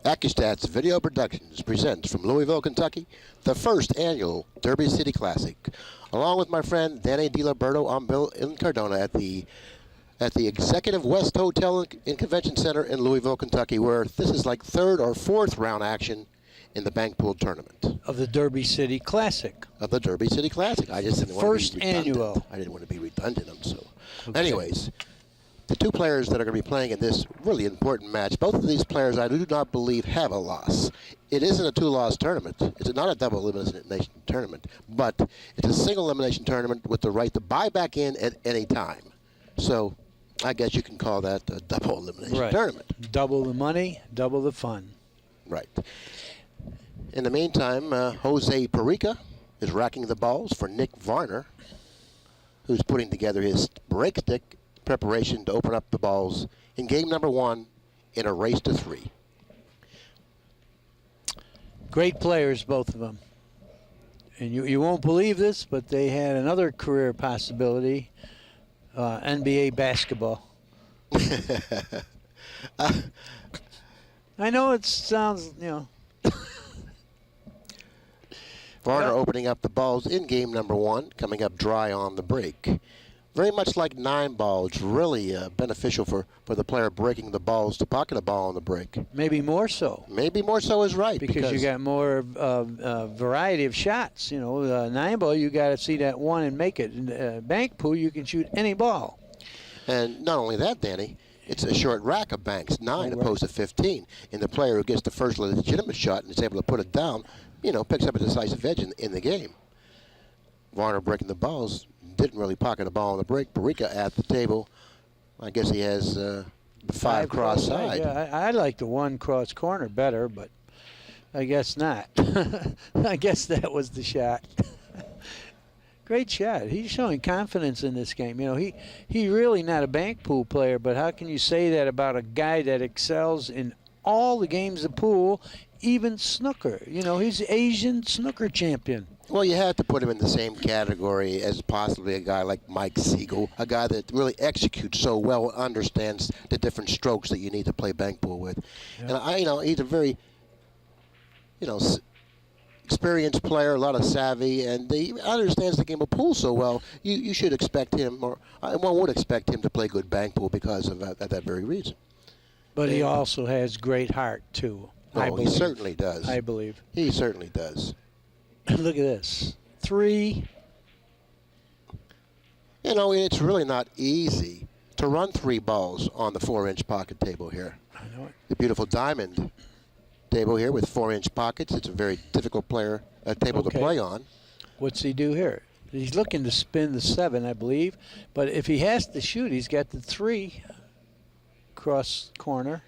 Accu-Stats Video Productions presents from Louisville, Kentucky, the first annual Derby City Classic. Along with my friend Danny DiLiberto, I'm Bill Incardona at the Executive West Hotel and Convention Center in Louisville, Kentucky, where this is like third or fourth round action in the bank pool tournament. Of the Derby City Classic. Of the Derby City Classic. I just didn't want to be redundant. First annual. I didn't want to be redundant, so. Okay. Anyways, the two players that are going to be playing in this really important match, both of these players I do not believe have a loss. It isn't a two-loss tournament. It's not a double elimination tournament, but it's a single elimination tournament with the right to buy back in at any time. So I guess you can call that a double elimination tournament. Double the money, double the fun. Right. In the meantime, Jose PARICA is racking the balls for Nick Varner, who's putting together his break stick preparation to open up the balls in game number 1 in a race to 3. Great players, both of them. And you won't believe this, but they had another career possibility, NBA basketball. I know it sounds, Varner opening up the balls in game number 1, coming up dry on the break. Very much like 9 ball, it's really beneficial for the player breaking the balls to pocket a ball on the break. Maybe more so. Maybe more so is right. Because you got more variety of shots. 9 ball, you got to see that one and make it. In bank pool, you can shoot any ball. And not only that, Danny, it's a short rack of banks, 9 opposed to 15. And the player who gets the first legitimate shot and is able to put it down, picks up a decisive edge in the game. Varner breaking the balls, didn't really pocket a ball on the break. PARICA at the table. I guess he has the 5 cross side. Yeah, I like the 1 cross corner better, but I guess not. I guess that was the shot. Great shot. He's showing confidence in this game. He's really not a bank pool player, but how can you say that about a guy that excels in all the games of pool, even snooker? He's Asian snooker champion. Well, you have to put him in the same category as possibly a guy like Mike Siegel, a guy that really executes so well, understands the different strokes that you need to play bank pool with. Yeah. And he's a very, experienced player, a lot of savvy, and he understands the game of pool so well. You should expect him, or one would expect him to play good bank pool because of that very reason. But he also has great heart too. He certainly does. I believe he certainly does. Look at this. 3. It's really not easy to run 3 balls on the 4-inch pocket table here. I know it. The beautiful diamond table here with 4-inch pockets. It's a very difficult table to play on. What's he do here? He's looking to spin the 7, I believe. But if he has to shoot, he's got the 3 cross corner.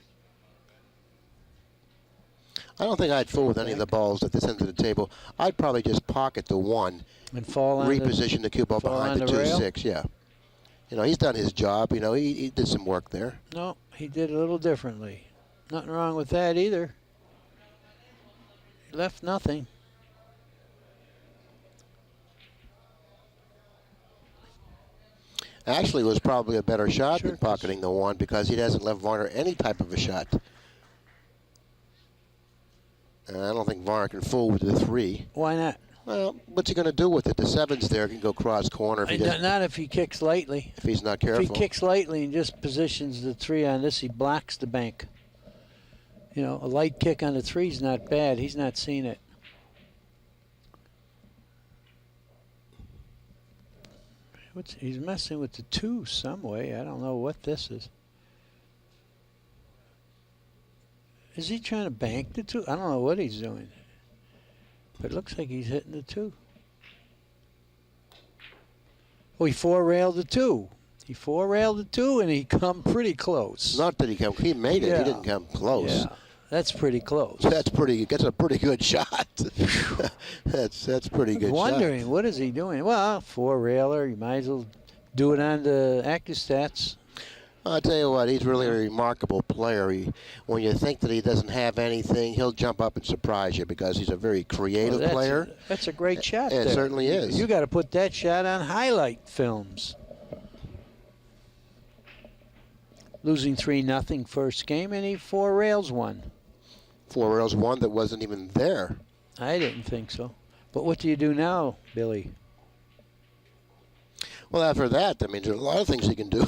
I don't think I'd fool with any of the balls at this end of the table. I'd probably just pocket the 1 and reposition the cue ball behind the 2-6. Yeah, he's done his job. He did some work there. No, he did a little differently. Nothing wrong with that either. He left nothing. Actually, it was probably a better shot than pocketing the 1 because he hasn't left Varner any type of a shot. And I don't think Varner can fool with the 3. Why not? Well, what's he going to do with it? The 7's there. He can go cross corner. Not if he kicks lightly. If he's not careful. If he kicks lightly and just positions the 3 on this, he blocks the bank. A light kick on the 3 is not bad. He's not seen it. He's messing with the 2 some way. I don't know what this is. Is he trying to bank the 2? I don't know what he's doing. But it looks like he's hitting the 2. Oh, he 4-railed the 2. He 4-railed the 2, and he come pretty close. Not that he made it. Yeah. He didn't come close. Yeah, that's pretty close. That's a pretty good shot. that's pretty good. Wondering what is he doing? Well, 4-railer. You might as well do it on the Accu-Stats. I'll tell you what, he's really a remarkable player. When you think that he doesn't have anything, he'll jump up and surprise you because he's a very creative player. That's a great shot. It certainly is. You got to put that shot on highlight films. losing 3-0 first game, and he 4 rails one. 4 rails, one that wasn't even there. I didn't think so. But what do you do now, Billy? Well, after that, I mean, there's a lot of things he can do.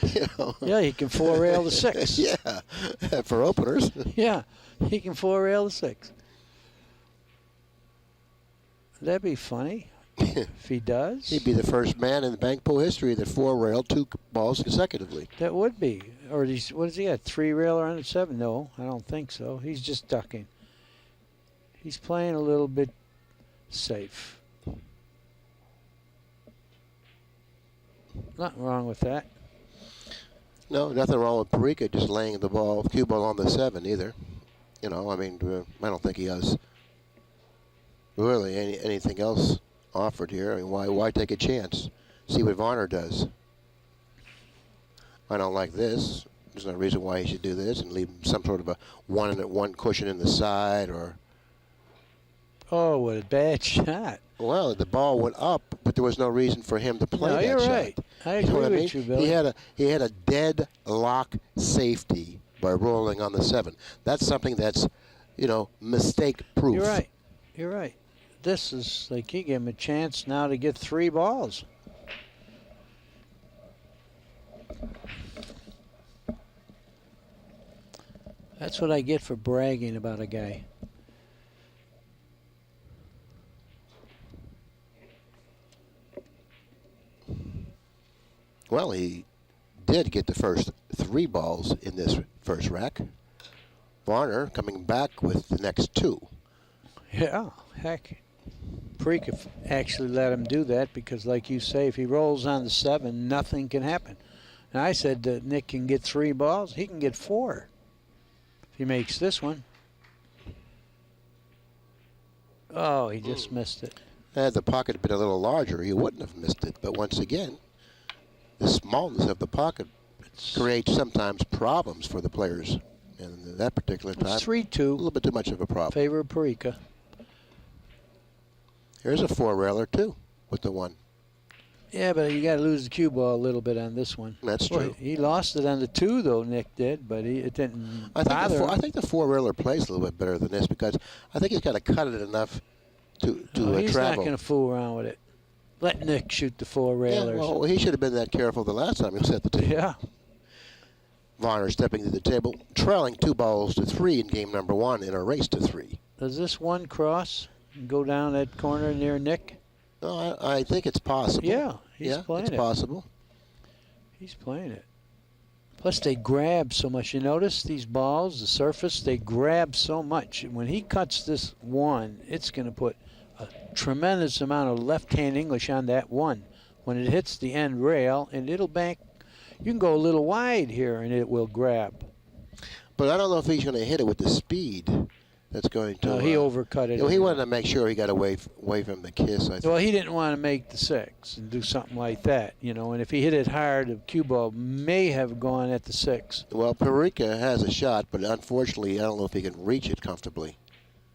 You know? Yeah, he can 4-rail the 6. Yeah, for openers. Yeah, he can 4-rail the 6. That'd be funny if he does. He'd be the first man in the bank pool history that 4-railed 2 balls consecutively. That would be. Or what does he got? 3-railer on the 7? No, I don't think so. He's just ducking. He's playing a little bit safe. Nothing wrong with that. No, nothing wrong with PARICA just laying the ball, cue ball on the 7 either. You know, I mean, I don't think he has really anything else offered here. I mean, why take a chance? See what Varner does. I don't like this. There's no reason why he should do this and leave some sort of a one cushion in the side or. Oh, what a bad shot. Well, the ball went up, but there was no reason for him to play that you're shot. right. I agree with you, Billy. He had a dead lock safety by rolling on the 7. That's something that's, you know, mistake proof. You're right. You're right. This is like you give him a chance now to get 3 balls. That's what I get for bragging about a guy. Well, he did get the first 3 balls in this first rack. Varner coming back with the next 2. Yeah, heck. PARICA actually let him do that because, like you say, if he rolls on the 7, nothing can happen. And I said that Nick can get 3 balls. He can get 4 if he makes this one. Oh, he just missed it. Had the pocket been a little larger, he wouldn't have missed it. But once again, the smallness of the pocket creates sometimes problems for the players. And at that particular time, It's 3-2. a little bit too much of a problem. Favor of PARICA. Here's a 4-railer, too, with the 1. Yeah, but you got to lose the cue ball a little bit on this one. That's Boy, true. he lost it on the 2, though, Nick did, but it didn't bother him. I think the 4-railer plays a little bit better than this because I think he's got to cut it enough to He's travel. not going to fool around with it. Let Nick shoot the 4-railers. Yeah, well, he should have been that careful the last time he was at the table. Yeah. Varner stepping to the table, trailing 2 balls to 3 in game number 1 in a race to 3. Does this one cross and go down that corner near Nick? No, I think it's possible. Yeah, he's playing it. It's possible. He's playing it. Plus, they grab so much. You notice these balls, the surface, they grab so much. When he cuts this 1, it's going to put a tremendous amount of left-hand English on that 1. When it hits the end rail, and it'll bank. You can go a little wide here, and it will grab. But I don't know if he's going to hit it with the speed that's going to. No, he overcut it. You know, he wanted to make sure he got away from the kiss. I think. Well, he didn't want to make the 6 and do something like that, you know. And if he hit it hard, the cue ball may have gone at the 6. Well, PARICA has a shot, but unfortunately, I don't know if he can reach it comfortably.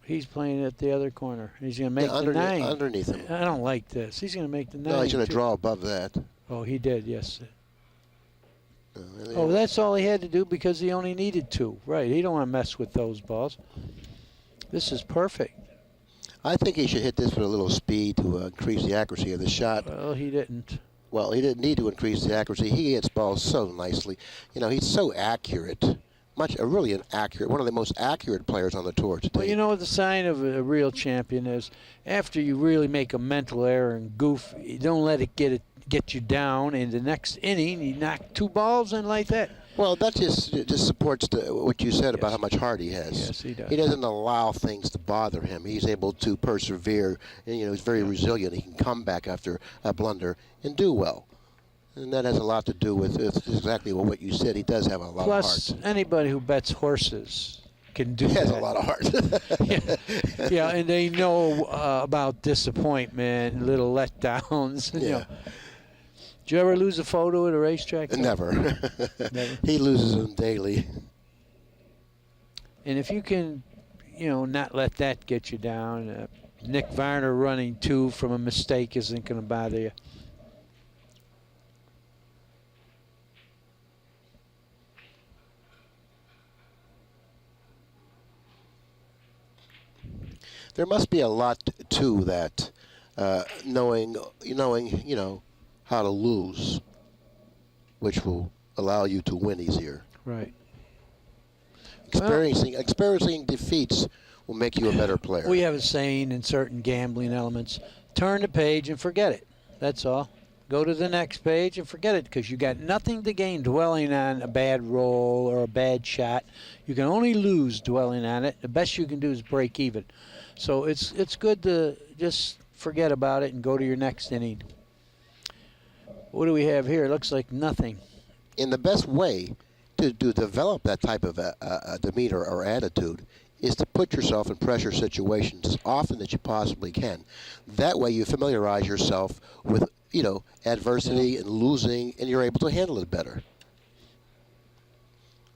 He's playing at the other corner. He's going to make the 9. Underneath him. I don't like this. He's going to make the 9. No, he's going to draw above that. Oh, he did, yes. Oh, that's all he had to do because he only needed 2. Right, he don't want to mess with those balls. This is perfect. I think he should hit this with a little speed to increase the accuracy of the shot. Well, he didn't. Well, he didn't need to increase the accuracy. He hits balls so nicely. You know, he's so accurate. Really an accurate, one of the most accurate players on the tour today. Well, you know what the sign of a real champion is? After you really make a mental error and goof, you don't let it get you down. In the next inning, you knock 2 balls in like that. Well, that just supports what you said about how much heart he has. Yes, he does. He doesn't allow things to bother him. He's able to persevere. And, you know, he's very resilient. He can come back after a blunder and do well. And that has a lot to do with exactly what you said. He does have a lot of heart. Plus, anybody who bets horses can do He that. has a lot of heart. Yeah, and they know about disappointment, little letdowns. You know. Did you ever lose a photo at a racetrack? Never. Never. He loses them daily. And if you can, you know, not let that get you down, Nick Varner running 2 from a mistake isn't going to bother you. there must be a lot to that, knowing how to lose, which will allow you to win easier. Right. Experiencing defeats will make you a better player. We have a saying in certain gambling elements: turn the page and forget it. That's all. Go to the next page and forget it, because you got nothing to gain dwelling on a bad roll or a bad shot. You can only lose dwelling on it. The best you can do is break even. So it's good to just forget about it and go to your next inning. What do we have here? It looks like nothing. In the best way to develop that type of demeanor or attitude is to put yourself in pressure situations as often as you possibly can. That way you familiarize yourself with adversity and losing, and you're able to handle it better.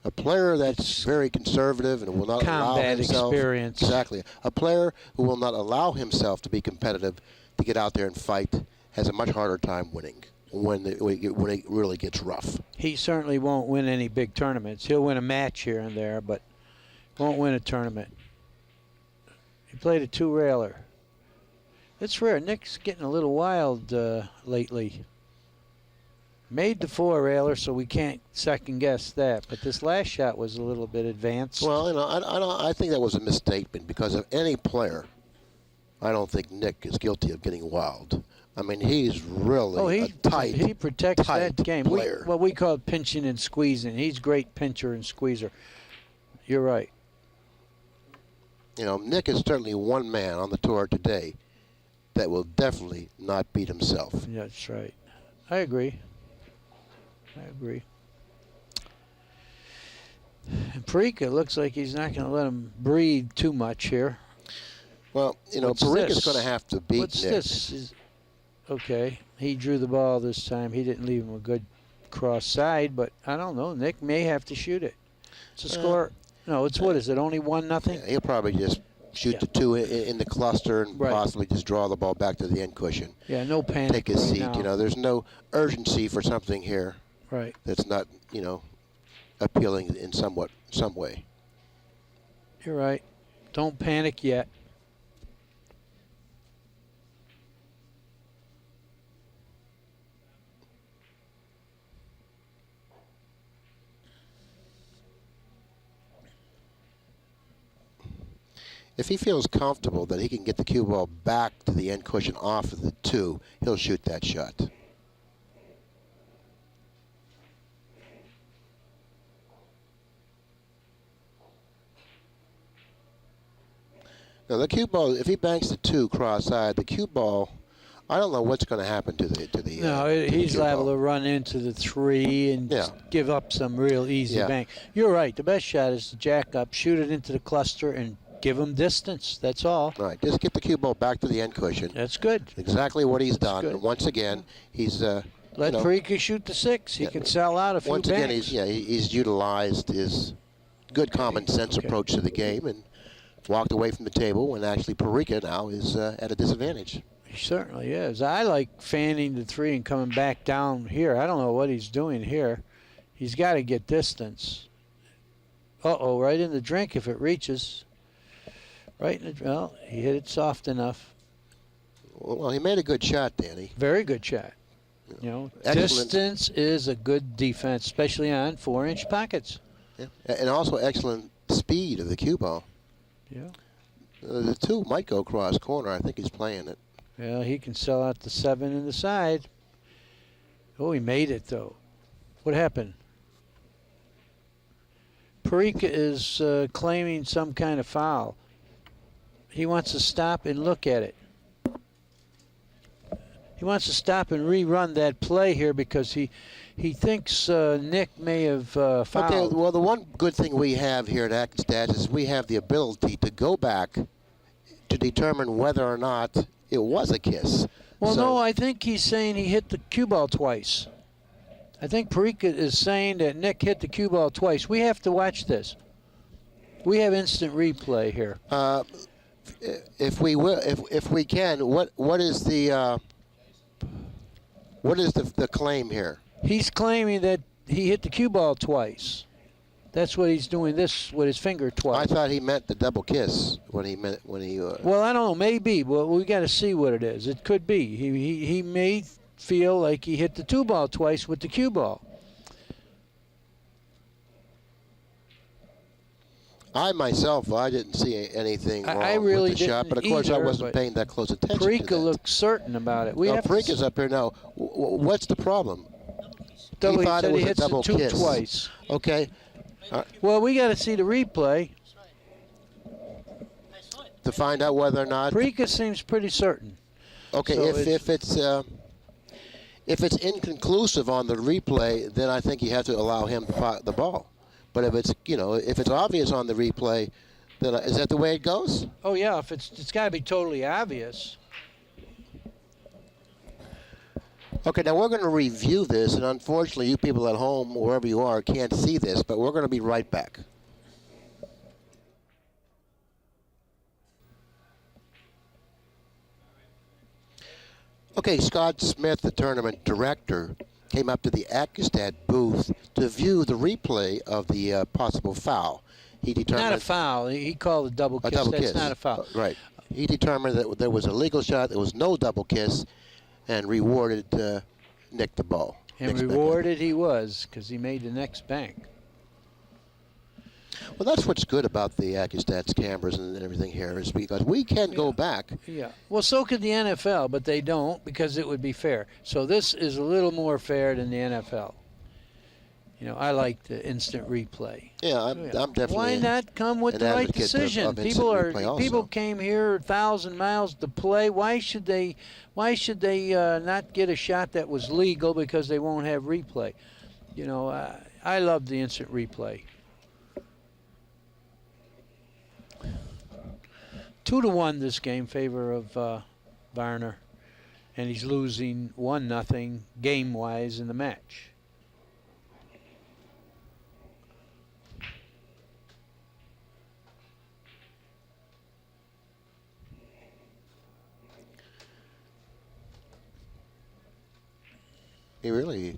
A player that's very conservative and will not allow himself... experience. Exactly. A player who will not allow himself to be competitive, to get out there and fight, has a much harder time winning when it really gets rough. He certainly won't win any big tournaments. He'll win a match here and there, but won't win a tournament. He played a two-railer. It's rare. Nick's getting a little wild lately. Made the four-railer, so we can't second-guess that. But this last shot was a little bit advanced. Well, I think that was a misstatement, because of any player, I don't think Nick is guilty of getting wild. I mean, he's really a tight, he protects tight that game. player. What we call pinching and squeezing. He's great pincher and squeezer. You're right. Nick is certainly one man on the tour today that will definitely not beat himself. That's right. I agree. And PARICA looks like he's not going to let him breathe too much here. Well, PARICA's going to have to beat What's Nick. This? Okay, he drew the ball this time. He didn't leave him a good cross side, but I don't know. Nick may have to shoot it. It's a score. No, it's what is it? Only 1-0. Yeah, he'll probably just shoot the two in the cluster and possibly just draw the ball back to the end cushion. Yeah, no panic. Take his seat. Now. There's no urgency for something here. Right. That's not appealing in some way. You're right. Don't panic yet. If he feels comfortable that he can get the cue ball back to the end cushion off of the two, he'll shoot that shot. Now the cue ball, if he banks the two cross-eyed, the cue ball, I don't know what's going to happen to the. No, he's liable to run into the three and give up some real easy bank. You're right. The best shot is to jack up, shoot it into the cluster, and give him distance. That's all. Right. Just get the cue ball back to the end cushion. That's good. Exactly what he's done. Good. And once again, he's let PARICA shoot the six. He can sell out a few Once banks. again, he's utilized his good common sense approach to the game and walked away from the table when actually PARICA now is at a disadvantage. He certainly is. I like fanning the three and coming back down here. I don't know what he's doing here. He's got to get distance. Uh-oh, right in the drink if it reaches. Right in the, well, he hit it soft enough. Well, he made a good shot, Danny. Very good shot. Distance is a good defense, especially on 4-inch pockets. Yeah. And also excellent speed of the cue ball. Yeah. The two might go cross corner. I think he's playing it. Well, he can sell out the 7 in the side. Oh, he made it, though. What happened? PARICA is claiming some kind of foul. He wants to stop and look at it. He wants to stop and rerun that play here because he thinks Nick may have fouled. Well, the one good thing we have here at Accu-Stats is we have the ability to go back to determine whether or not it was a kiss. Well, no, I think he's saying he hit the cue ball twice. I think PARICA is saying that Nick hit the cue ball twice. We have to watch this. We have instant replay here. If we can, what is the claim here? He's claiming that he hit the cue ball twice. That's what he's doing this with his finger twice. I thought he meant the double kiss when he meant when he. Well, I don't know. Maybe. Well, we got to see what it is. It could be. He may feel like he hit the 2-ball twice with the cue ball. I myself, I didn't see anything wrong I really with the shot, but of course I either, wasn't paying that close attention to PARICA that. looks certain about it. PARICA's up here now. What's the problem? Double, he thought it was hits a double the 2 kiss. twice. Okay. Well, we got to see the replay. To find out whether or not. PARICA seems pretty certain. Okay, So if it's inconclusive on the replay, then I think you have to allow him to pot the ball. But if it's obvious on the replay, then is that the way it goes? Oh yeah, if it's got to be totally obvious. Okay, now we're going to review this, and unfortunately, you people at home, wherever you are, can't see this, but we're going to be right back. Okay, Scott Smith, the tournament director, came up to the Accu-Stats booth to view the replay of the possible foul. He determined Not a foul. He called a double kiss. A double That's kiss. not a foul. Right. He determined that there was a legal shot, there was no double kiss, and rewarded Nick the ball. And Nick's rewarded he was, because he made the next bank. Well, that's what's good about the Accu-Stats cameras and everything here, is because we can go back. Yeah. Well, so could the NFL, but they don't because it would be fair. So this is a little more fair than the NFL. You know, I like the instant replay. Yeah, I'm definitely. Why not come with an the right advocate decision? of instant replay also. People came here 1,000 miles to play. Why should they not get a shot that was legal because they won't have replay? You know, I love the instant replay. 2-1 this game, favor of Varner, and he's losing 1-0 game-wise in the match. He really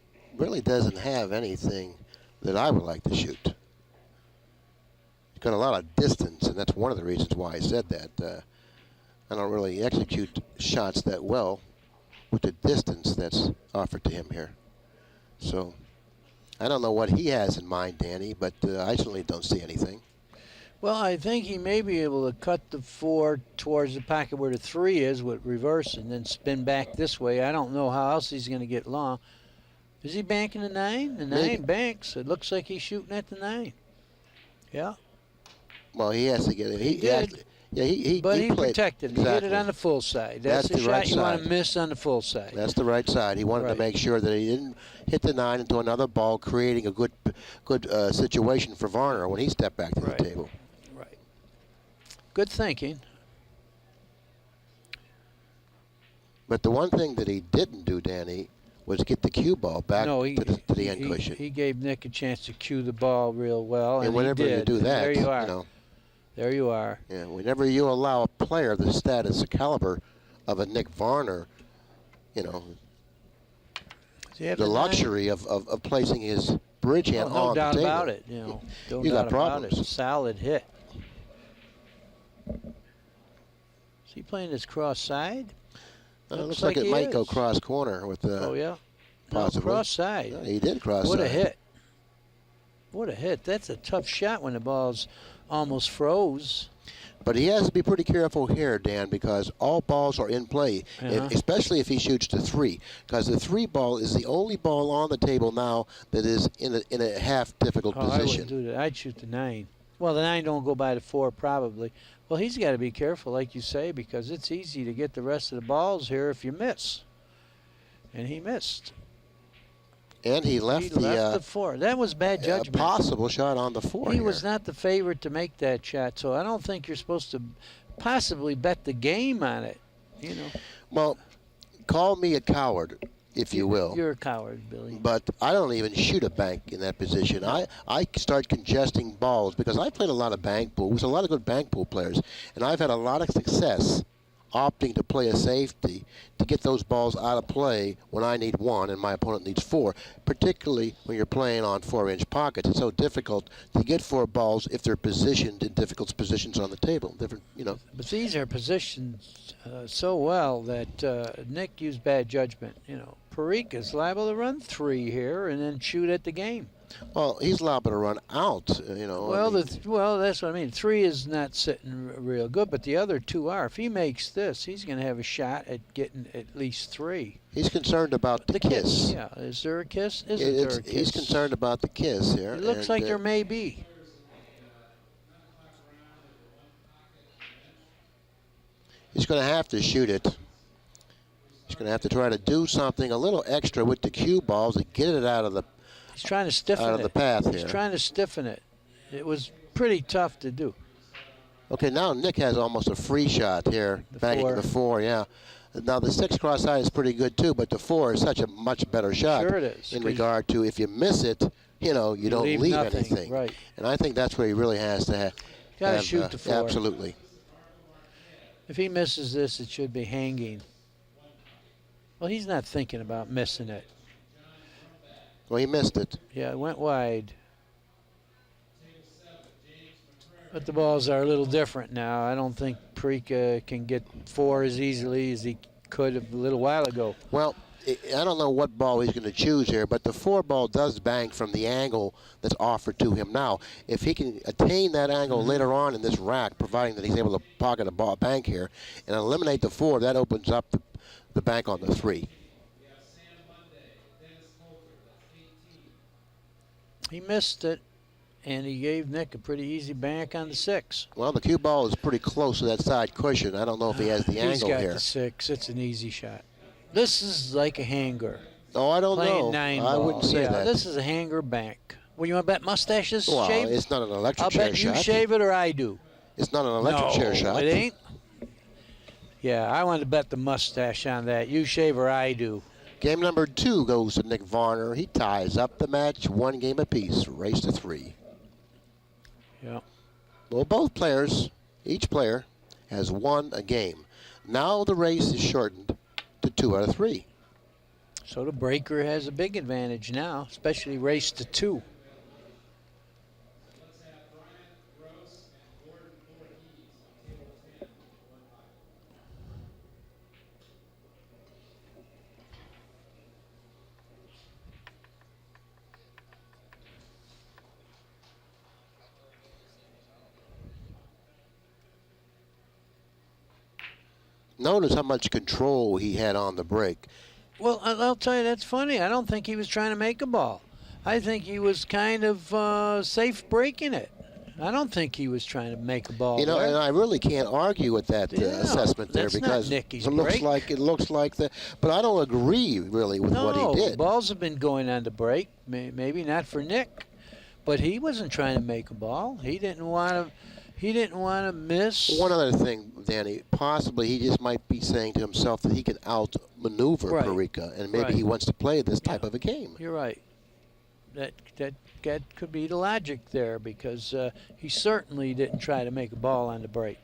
doesn't have anything that I would like to shoot. He's got a lot of distance, and that's one of the reasons why I said that. I don't really execute shots that well with the distance that's offered to him here. So I don't know what he has in mind, Danny, but I certainly don't see anything. Well, I think he may be able to cut the 4 towards the pocket where the 3 is with reverse and then spin back this way. I don't know how else he's going to get long. Is he banking the 9? The 9 banks. It looks like he's shooting at the 9. Yeah. Well, he has to get it. He did. He played, protected. Exactly. He hit it on the full side. That's the shot right you side. want to miss on the full side. That's the right side. He wanted to make sure that he didn't hit the 9 into another ball, creating a good situation for Varner when he stepped back to the table. Right. Good thinking. But the one thing that he didn't do, Danny, was get the cue ball back to the end cushion. He gave Nick a chance to cue the ball real well, and whenever he did. you do that, there you are. You know, there you are. Yeah, whenever you allow a player the status, the caliber of a Nick Varner, you know, the luxury of placing his bridge hand on the table. No doubt about it. You know, no you doubt got problems. about it. Solid hit. Is he playing this cross side? Looks like it might go cross corner with the. Oh yeah. Possibly. No, cross side. Yeah, he did cross side. What a hit. What a hit. That's a tough shot when the ball's almost froze. But he has to be pretty careful here, Dan, because all balls are in play, especially if he shoots the 3, because the 3 ball is the only ball on the table now that is in a half difficult position. I wouldn't do that. I'd shoot the 9. Well, the 9 don't go by the 4 probably. Well, he's got to be careful, like you say, because it's easy to get the rest of the balls here if you miss. And he missed. And he left the 4. That was bad judgment. Possible shot on the 4. He was not the favorite to make that shot, so I don't think you're supposed to possibly bet the game on it. You know. Well, call me a coward, if you will. You're a coward, Billy. But I don't even shoot a bank in that position. I start congesting balls because I played a lot of bank pool. There's a lot of good bank pool players, and I've had a lot of success opting to play a safety to get those balls out of play when I need 1 and my opponent needs 4, particularly when you're playing on 4-inch pockets. It's so difficult to get 4 balls if they're positioned in difficult positions on the table. Different, you know. But these are positioned so well that Nick used bad judgment. You know, PARICA's liable to run 3 here and then shoot at the game. Well, he's liable to run out, you know. Well, well, that's what I mean. 3 is not sitting real good, but the other 2 are. If he makes this, he's going to have a shot at getting at least 3. He's concerned about the kiss. Yeah, is there a kiss? Isn't there a kiss? He's concerned about the kiss here. It looks like there may be. He's going to have to shoot it. He's going to have to try to do something a little extra with the cue balls to get it out of the He's trying to stiffen it. Out of the path here. He's trying to stiffen it. It was pretty tough to do. Okay, now Nick has almost a free shot here, banging the 4, yeah. Now the 6 cross-side is pretty good too, but the 4 is such a much better shot. Sure it is. In regard to if you miss it, you know, you don't leave anything. Right. And I think that's where he really has to have. Got to shoot the 4. Absolutely. If he misses this, it should be hanging. Well, he's not thinking about missing it. Well, he missed it. Yeah, it went wide. But the balls are a little different now. I don't think PARICA can get 4 as easily as he could a little while ago. Well, I don't know what ball he's going to choose here, but the 4 ball does bang from the angle that's offered to him now. If he can attain that angle later on in this rack, providing that he's able to pocket a ball bank here and eliminate the 4, that opens up the bank on the 3. He missed it, and he gave Nick a pretty easy bank on the 6. Well, the cue ball is pretty close to that side cushion. I don't know if he has the angle here. He's got the 6. It's an easy shot. This is like a hanger. Oh, I don't Playing know. 9 I ball. wouldn't say that. This is a hanger bank. Well, you want to bet mustaches well, shave? It's not an electric chair shot. I'll bet you shave it or I do. It's not an electric chair shot. It ain't? Yeah, I want to bet the mustache on that. You shave or I do. Game number 2 goes to Nick Varner. He ties up the match, 1 game apiece, race to 3. Yeah. Well, both players, each player, has won a game. Now the race is shortened to 2 out of 3. So the breaker has a big advantage now, especially race to 2. Notice how much control he had on the break. Well, I'll tell you, that's funny. I don't think he was trying to make a ball. I think he was kind of safe breaking it. I don't think he was trying to make a ball. You know, there. and I really can't argue with that assessment there, because it looks like that. But I don't agree really with what he did. Balls have been going on to break. Maybe not for Nick, but he wasn't trying to make a ball. He didn't want to. He didn't want to miss. One other thing, Danny, possibly he just might be saying to himself that he can outmaneuver PARICA, and maybe he wants to play this type of a game. You're right. That could be the logic there, because he certainly didn't try to make a ball on the break.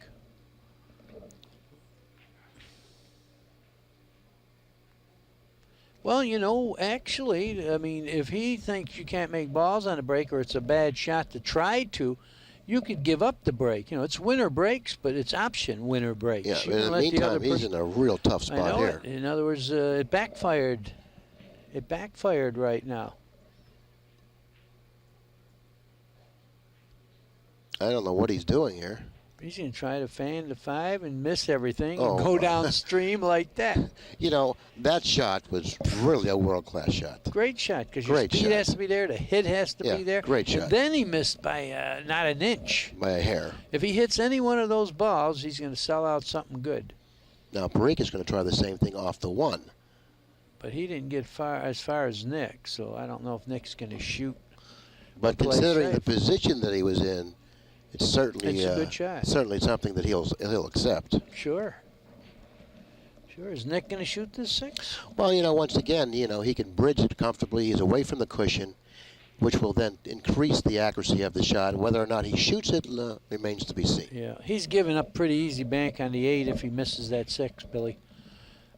Well, you know, actually, I mean, if he thinks you can't make balls on the break, or it's a bad shot to try to, you could give up the break. You know, it's winner breaks, but it's option winner breaks. Yeah, in the meantime, he's in a real tough spot here. In other words, it backfired. It backfired right now. I don't know what he's doing here. He's going to try to fan the 5 and miss everything and go downstream like that. You know, that shot was really a world-class shot. Great shot, because your speed has to be there, the hit has to be there. Great shot. And then he missed by not an inch. By a hair. If he hits any one of those balls, he's going to sell out something good. Now, PARICA's going to try the same thing off the 1. But he didn't get as far as Nick, so I don't know if Nick's going to shoot. But considering the position that he was in, it's certainly a good shot. Certainly something that he'll accept. Sure. Sure. Is Nick going to shoot this 6? Well, you know, once again, you know, he can bridge it comfortably. He's away from the cushion, which will then increase the accuracy of the shot. Whether or not he shoots it remains to be seen. Yeah, he's giving up pretty easy bank on the 8 if he misses that 6, Billy.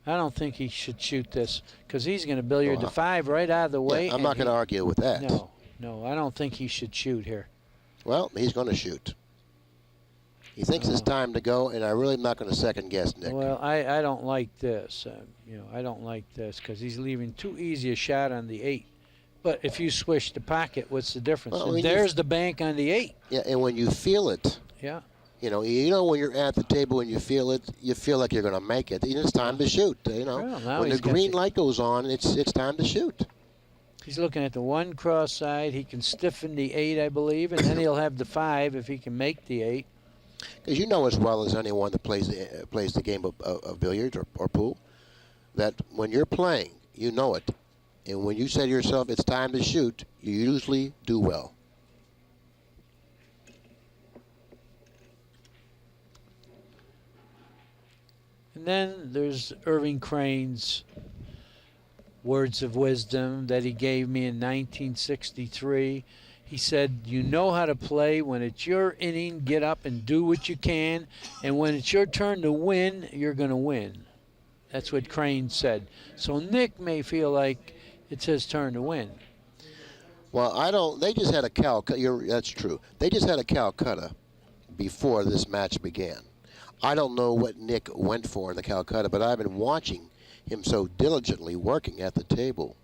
I don't think he should shoot this because he's going to billiard the 5 right out of the way. Yeah, I'm not going to argue with that. No, I don't think he should shoot here. Well, he's going to shoot. He thinks it's time to go, and I really am not going to second guess Nick. Well, I don't like this. I don't like this because he's leaving too easy a shot on the 8. But if you swish the pocket, what's the difference? Well, there's the bank on the 8. Yeah, and when you feel it. Yeah. You know when you're at the table and you feel it, you feel like you're going to make it. It's time to shoot. Well, when the green light goes on, it's time to shoot. He's looking at the 1 cross side. He can stiffen the 8, I believe, and then he'll have the 5 if he can make the 8. Because you know as well as anyone that plays the game of billiards or pool, that when you're playing, you know it. And when you say to yourself, it's time to shoot, you usually do well. And then there's Irving Crane's words of wisdom that he gave me in 1963. He said, you know how to play. When it's your inning, get up and do what you can. And when it's your turn to win, you're going to win. That's what Crane said. So Nick may feel like it's his turn to win. Well, they just had a Calcutta. That's true. They just had a Calcutta before this match began. I don't know what Nick went for in the Calcutta, but I've been watching him so diligently working at the table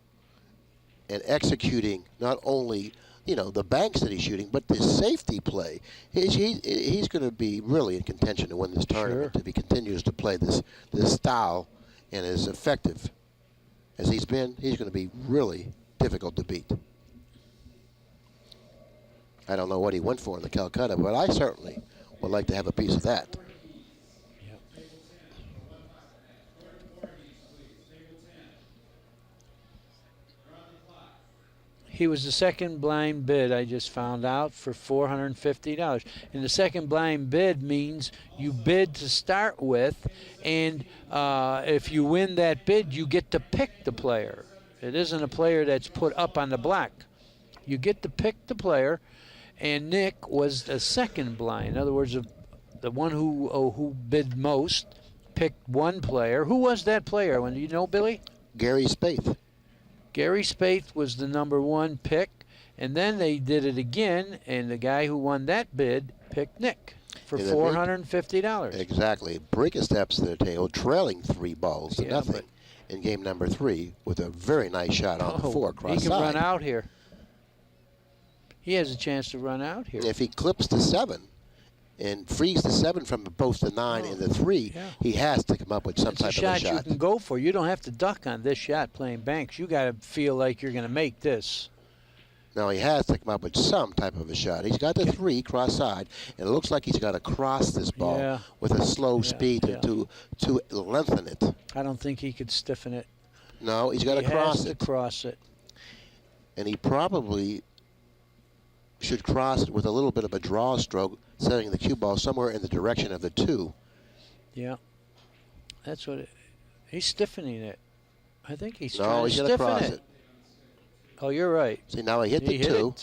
and executing not only the banks that he's shooting, but the safety play. He's going to be really in contention to win this tournament if he continues to play this style and as effective as he's been. He's going to be really difficult to beat. I don't know what he went for in the Calcutta, but I certainly would like to have a piece of that. He was the second blind bid, I just found out, for $450. And the second blind bid means you bid to start with, and if you win that bid, you get to pick the player. It isn't a player that's put up on the block. You get to pick the player, and Nick was the second blind. In other words, the one who bid most picked one player. Who was that player? Do you know, Billy? Gary Spaeth. Gary Spaeth was the number 1 pick, and then they did it again, and the guy who won that bid picked Nick for $450. Exactly. Break a steps to the table, trailing 3 balls to nothing in game number 3 with a very nice shot on the 4 cross He can side. run out here. He has a chance to run out here. If he clips the 7 and frees the 7 from both the 9 and the 3, he has to come up with some type of a shot. It's a shot you can go for. You don't have to duck on this shot playing banks. You got to feel like you're going to make this. No, he has to come up with some type of a shot. He's got the 3 cross side, and it looks like he's got to cross this ball with a slow speed to lengthen it. I don't think he could stiffen it. No, he's got to cross it. He has to cross it. And he probably should cross it with a little bit of a draw stroke, setting the cue ball somewhere in the direction of the 2. Yeah. That's what he's stiffening it. I think he's no, trying he's to going to stiffen cross it. Oh, you're right. See, now he hit the 2.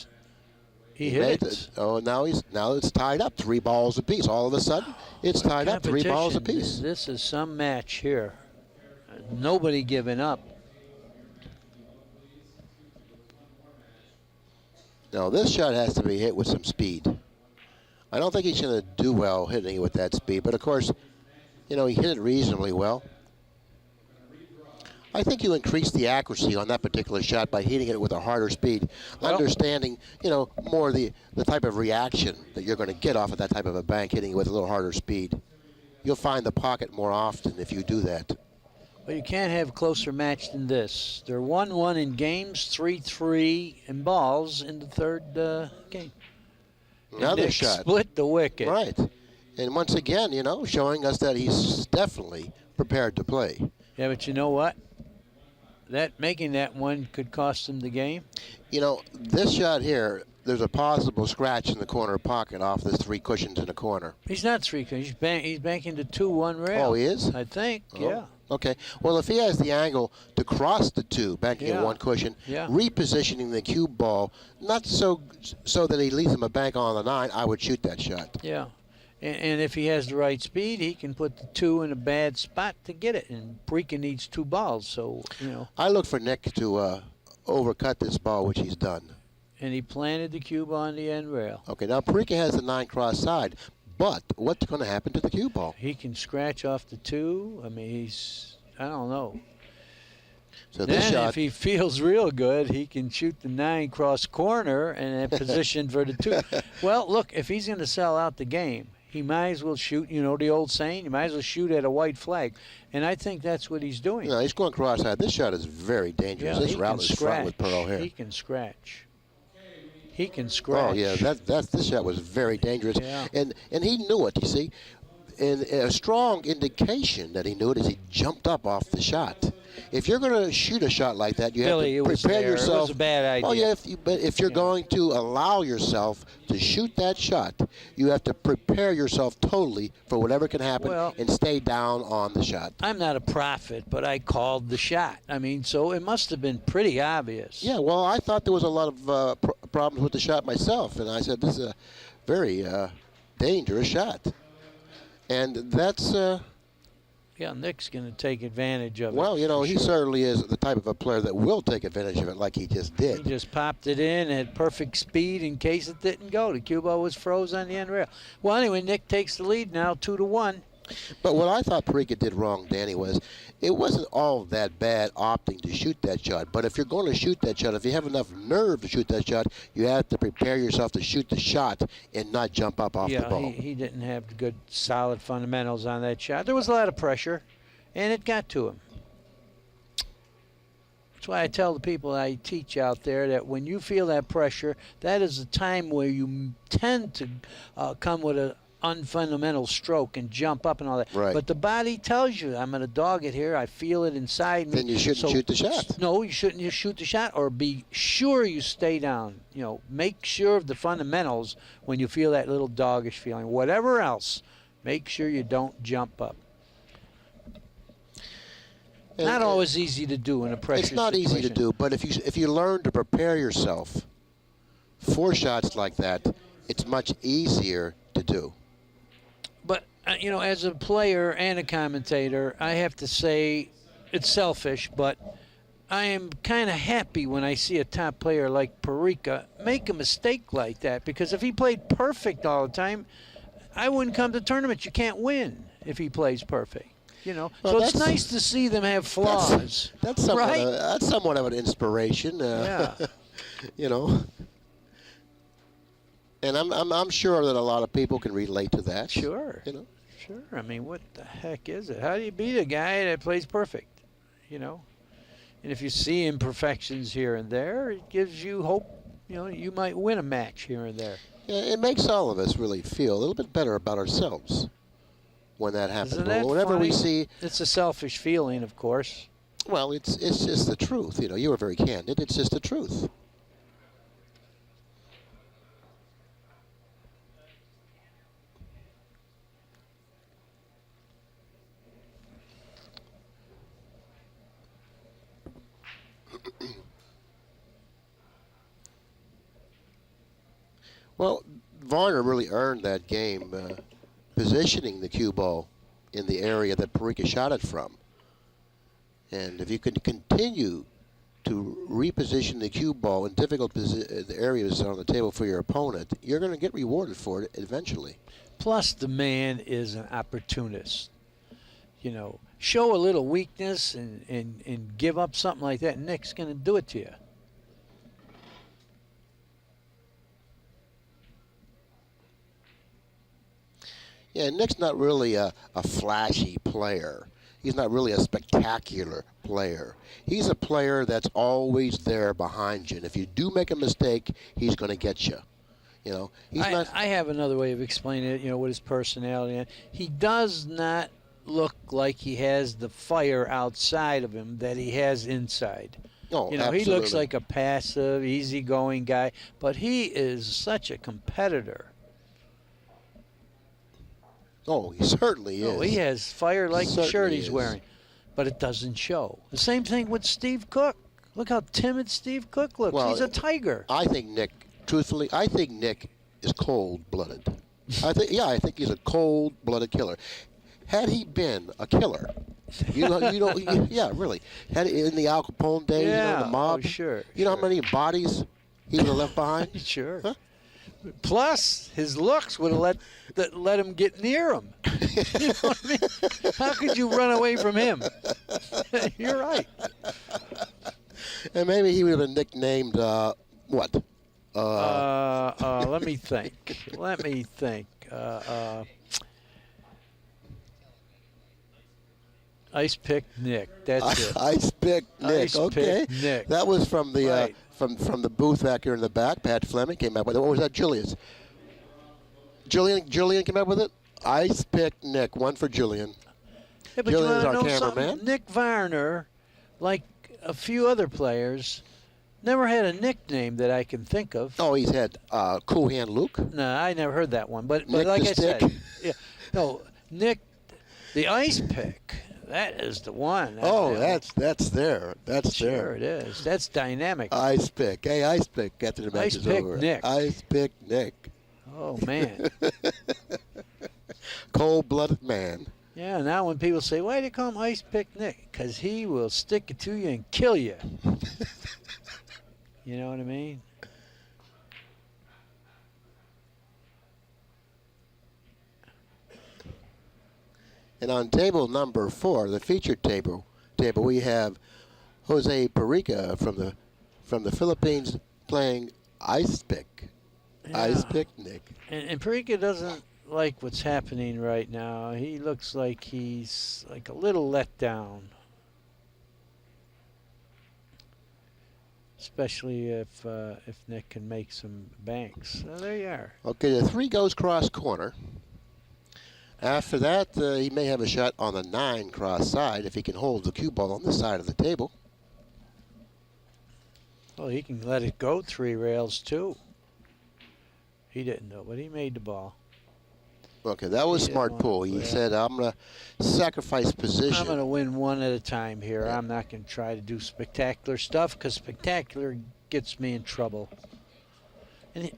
He hit it. Now it's tied up 3 balls apiece. All of a sudden, it's tied up 3 balls apiece. This is some match here. Nobody giving up. Now, this shot has to be hit with some speed. I don't think he's going to do well hitting it with that speed, but of course, he hit it reasonably well. I think you increase the accuracy on that particular shot by hitting it with a harder speed, understanding, more the type of reaction that you're going to get off of that type of a bank hitting it with a little harder speed. You'll find the pocket more often if you do that. Well, you can't have a closer match than this. They're 1-1 in games, 3-3 in balls in the third game. Another shot. Split the wicket. Right. And once again, showing us that he's definitely prepared to play. Yeah, but you know what? Making that one could cost him the game. This shot here, there's a possible scratch in the corner pocket off the 3 cushions in the corner. He's not 3 cushions. He's banking the 2-1 rail. Oh, he is? I think, yeah. Okay. Well, if he has the angle to cross the 2, banking Yeah. at 1 cushion, Yeah. repositioning the cue ball, not so that he leaves him a bank on the 9, I would shoot that shot. Yeah. And if he has the right speed, he can put the 2 in a bad spot to get it. And PARICA needs 2 balls, so, I look for Nick to overcut this ball, which he's done. And he planted the cue ball on the end rail. Okay, now PARICA has the 9 cross side, but what's going to happen to the cue ball? He can scratch off the 2. I mean, I don't know. So Then this shot, if he feels real good, he can shoot the 9 cross corner and have position for the 2. Well, look, if he's going to sell out the game, he might as well shoot, the old saying, you might as well shoot at a white flag. And I think that's what he's doing. no, he's going cross-side. This shot is very dangerous. Yeah, This he route can is front with Pearl here. He can scratch. He can scratch. Oh, yeah, this shot was very dangerous. Yeah. And he knew it, you see. And a strong indication that he knew it is he jumped up off the shot. If you're going to shoot a shot like that, you Billy, have to prepare yourself. It was a bad idea. Oh, yeah, but if you're going to allow yourself to shoot that shot, you have to prepare yourself totally for whatever can happen and stay down on the shot. I'm not a prophet, but I called the shot. I mean, so it must have been pretty obvious. Yeah, well, I thought there was a lot of problems with the shot myself, and I said this is a very dangerous shot. And that's... yeah, Nick's going to take advantage of it. Well, he certainly is the type of a player that will take advantage of it like he just did. He just popped it in at perfect speed in case it didn't go. The cue ball was froze on the end rail. Well, anyway, Nick takes the lead now, 2-1. But what I thought PARICA did wrong, Danny, was it wasn't all that bad opting to shoot that shot. But if you're going to shoot that shot, if you have enough nerve to shoot that shot, you have to prepare yourself to shoot the shot and not jump up off the ball. Yeah, he didn't have good, solid fundamentals on that shot. There was a lot of pressure, and it got to him. That's why I tell the people I teach out there that when you feel that pressure, that is a time where you tend to come with a unfundamental stroke and jump up and all that. Right. But the body tells you, I'm going to dog it here. I feel it inside me. Then you shouldn't shoot the shot. No, you shouldn't just shoot the shot, or be sure you stay down. Make sure of the fundamentals when you feel that little doggish feeling. Whatever else, make sure you don't jump up. Not always easy to do in a pressure situation. It's not easy to do, but if you learn to prepare yourself for shots like that, it's much easier to do. But, as a player and a commentator, I have to say it's selfish, but I am kind of happy when I see a top player like PARICA make a mistake like that, because if he played perfect all the time, I wouldn't come to tournaments. You can't win if he plays perfect. Well, so it's nice to see them have flaws. That's somewhat of an inspiration. Yeah. And I'm sure that a lot of people can relate to that. Sure. Sure. I mean, what the heck is it? How do you beat a guy that plays perfect? And if you see imperfections here and there, it gives you hope. You might win a match here and there. Yeah, it makes all of us really feel a little bit better about ourselves when that happens. Isn't that whenever funny? we see, it's a selfish feeling, of course. Well, it's just the truth. You were very candid. It's just the truth. Well, Varner really earned that game, positioning the cue ball in the area that PARICA shot it from. And if you can continue to reposition the cue ball in difficult areas on the table for your opponent, you're going to get rewarded for it eventually. Plus, the man is an opportunist. Show a little weakness and give up something like that, Nick's going to do it to you. Yeah, Nick's not really a flashy player. He's not really a spectacular player. He's a player that's always there behind you. And if you do make a mistake, he's going to get you. I have another way of explaining it, with his personality. He does not look like he has the fire outside of him that he has inside. Oh, he looks like a passive, easygoing guy, but he is such a competitor. Oh, he certainly is. Oh, he has fire like the shirt he's wearing. but it doesn't show. The same thing with Steve Cook. Look how timid Steve Cook looks. Well, he's a tiger. I think Nick, truthfully, I think Nick is cold-blooded. I think he's a cold-blooded killer. Had he been a killer, yeah, really. Had in the Al Capone days, the mob. Oh, sure. You know how many bodies he would have left behind? Sure. Huh? Plus, his looks would have let him get near him. You know what I mean? How could you run away from him? You're right. And maybe he would have been nicknamed what? Let me think. Ice Pick Nick. That's it. Ice Pick Nick. Ice Okay. Pick Nick. That was from the Right. from the booth back here in the back. Pat Fleming came up with it. What was that? Julian came up with it. Ice Pick Nick. One for Julian. Yeah, but Julian's you our want to know cameraman. something? Nick Varner, like a few other players, never had a nickname that I can think of. Oh, he's had Cool Hand Luke. No, I never heard that one. But Nick like the I Stick. said, yeah, no, Nick, the Ice Pick. That is the one. That's there. That's sure there. it is. That's dynamic. Ice Pick. Hey, Ice Pick. After the match Ice is Pick over. Nick. Ice Pick Nick. Oh man. Cold-blooded man. Yeah. Now when people say, "Why do you call him Ice Pick Nick?" Because he will stick it to you and kill you. You know what I mean? And on table number 4, the featured table, we have Jose PARICA from the Philippines playing Ice Pick. Yeah. Ice Pick Nick. And PARICA doesn't like what's happening right now. He looks like he's like a little let down. Especially if Nick can make some banks. So there you are. Okay, the 3 goes cross corner. After that, he may have a shot on the 9 cross side if he can hold the cue ball on this side of the table. Well, he can let it go 3 rails too. He didn't know, but he made the ball. Okay, that was He smart didn't pull. want to He play said, I'm going to sacrifice position. I'm going to win one at a time here. Yeah. I'm not going to try to do spectacular stuff because spectacular gets me in trouble. And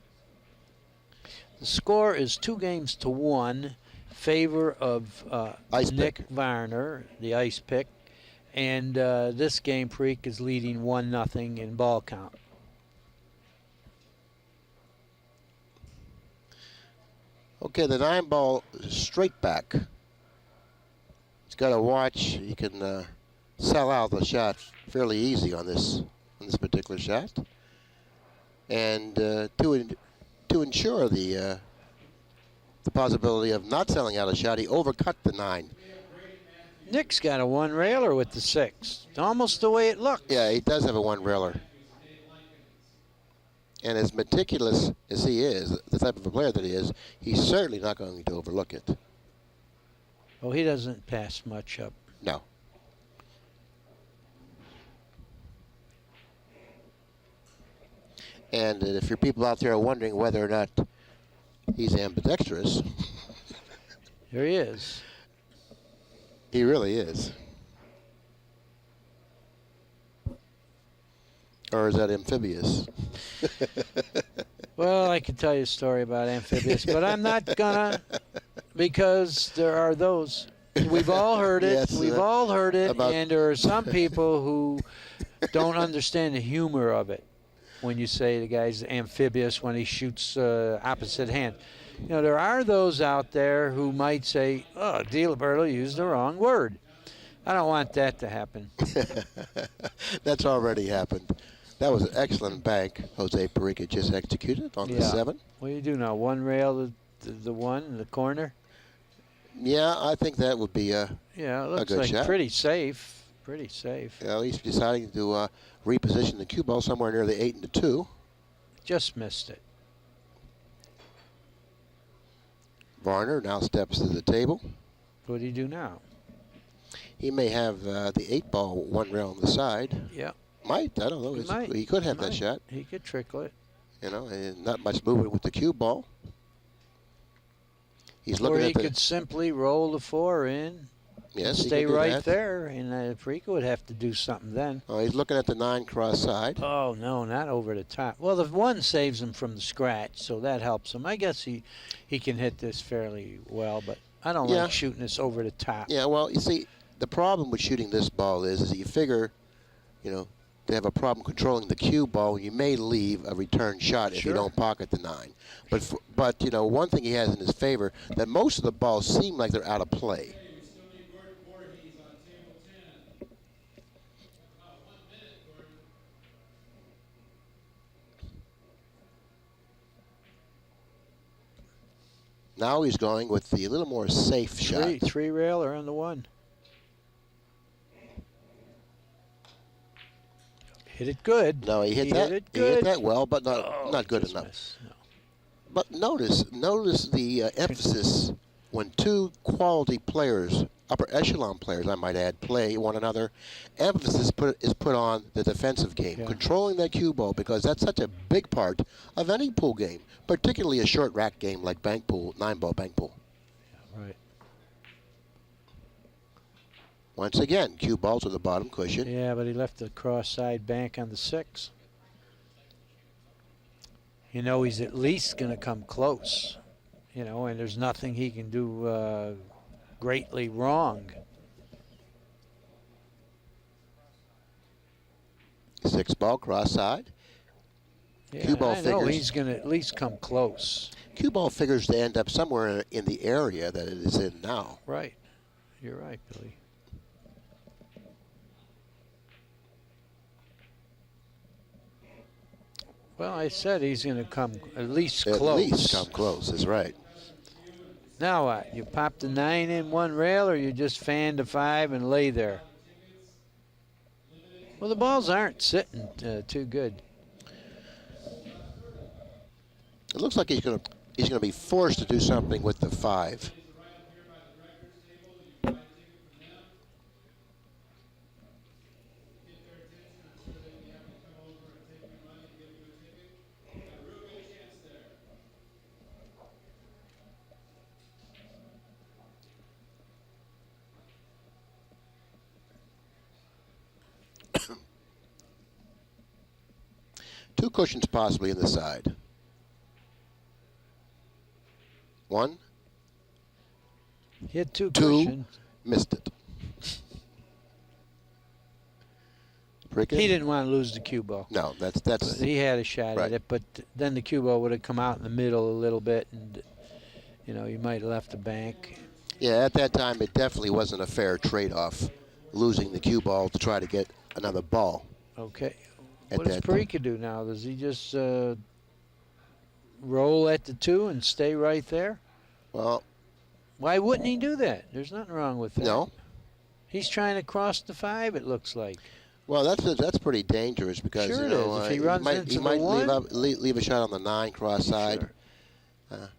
the score is 2-1, favor of Ice Nick Pick. Varner, the Ice Pick, and this game Preek is leading 1-0 in ball count. Okay, the 9 ball straight back. He's got to watch. He can sell out the shot fairly easy on this particular shot, and to ensure the possibility of not selling out a shot, he overcut the 9. Nick's got a 1-railer with the 6. Almost the way it looks. Yeah, he does have a 1-railer. And as meticulous as he is, the type of a player that he is, he's certainly not going to overlook it. Oh, he doesn't pass much up. No. And if your people out there are wondering whether or not he's ambidextrous, Here he is. he really is. Or is that amphibious? Well, I could tell you a story about amphibious, but I'm not gonna, because there are those. We've all heard it. Yes, We've all heard it, about- and there are some people who don't understand the humor of it. When you say the guy's amphibious when he shoots opposite hand, you know, there are those out there who might say, "Oh, DiLiberto used the wrong word." I don't want that to happen. That's already happened. That was an excellent bank Jose PARICA just executed on the Yeah. 7. What do you do now? One rail, the one in the corner. Yeah, I think that would be Yeah, it looks good like shot. pretty safe. Pretty safe. at least deciding to reposition the cue ball somewhere near the 8 and the 2. Just missed it. Varner now steps to the table. What do you do now? He may have the 8 ball 1 rail on the side. Yeah. Might, I don't know. He might. He could have He that might. shot. He could trickle it. You know, and not much movement with the cue ball. He's Or looking he at the. could simply roll the 4 in. Yes, he stay can do right that. there, and PARICA would have to do something then. Oh, he's looking at the 9 cross side. Oh, no, not over the top. Well, the 1 saves him from the scratch, so that helps him. I guess he can hit this fairly well, but I don't like shooting this over the top. Yeah, well, you see, the problem with shooting this ball is that you figure, they have a problem controlling the cue ball. You may leave a return shot if you don't pocket the 9. But one thing he has in his favor, that most of the balls seem like they're out of play. Now he's going with the little more safe shot. 3 railer on the 1. Hit it good. No, he hit that. He hit that well, but not good enough. No. But notice the emphasis when 2 quality players, upper echelon players, I might add, play one another. Emphasis is put on the defensive game, controlling that cue ball, because that's such a big part of any pool game, particularly a short rack game like bank pool, 9-ball bank pool. Yeah, right. Once again, cue ball to the bottom cushion. Yeah, but he left the cross side bank on the 6. He's at least going to come close, and there's nothing he can do greatly wrong. 6-ball cross side. Yeah, Cue ball I know figures. he's going to at least come close. Cue ball figures to end up somewhere in the area that it is in now. Right. You're right, Billy. Well, I said he's going to come at least close. At least come close is right. Now what? You pop the 9 in 1 rail, or you just fan the 5 and lay there? Well, the balls aren't sitting too good. It looks like he's going to be forced to do something with the 5. Two cushions possibly in the side. 1. Hit 2 2. cushions. Missed it. He didn't want to lose the cue ball. No, that's. He had a shot at it, but then the cue ball would have come out in the middle a little bit, and you might have left the bank. Yeah, at that time it definitely wasn't a fair trade-off, losing the cue ball to try to get another ball. Okay. What does PARICA do now? Does he just roll at the 2 and stay right there? Well, why wouldn't he do that? There's nothing wrong with that. No. He's trying to cross the 5, it looks like. Well, that's pretty dangerous because sure it is. If he runs into he might the 1, leave a shot on the 9 cross side. Sure.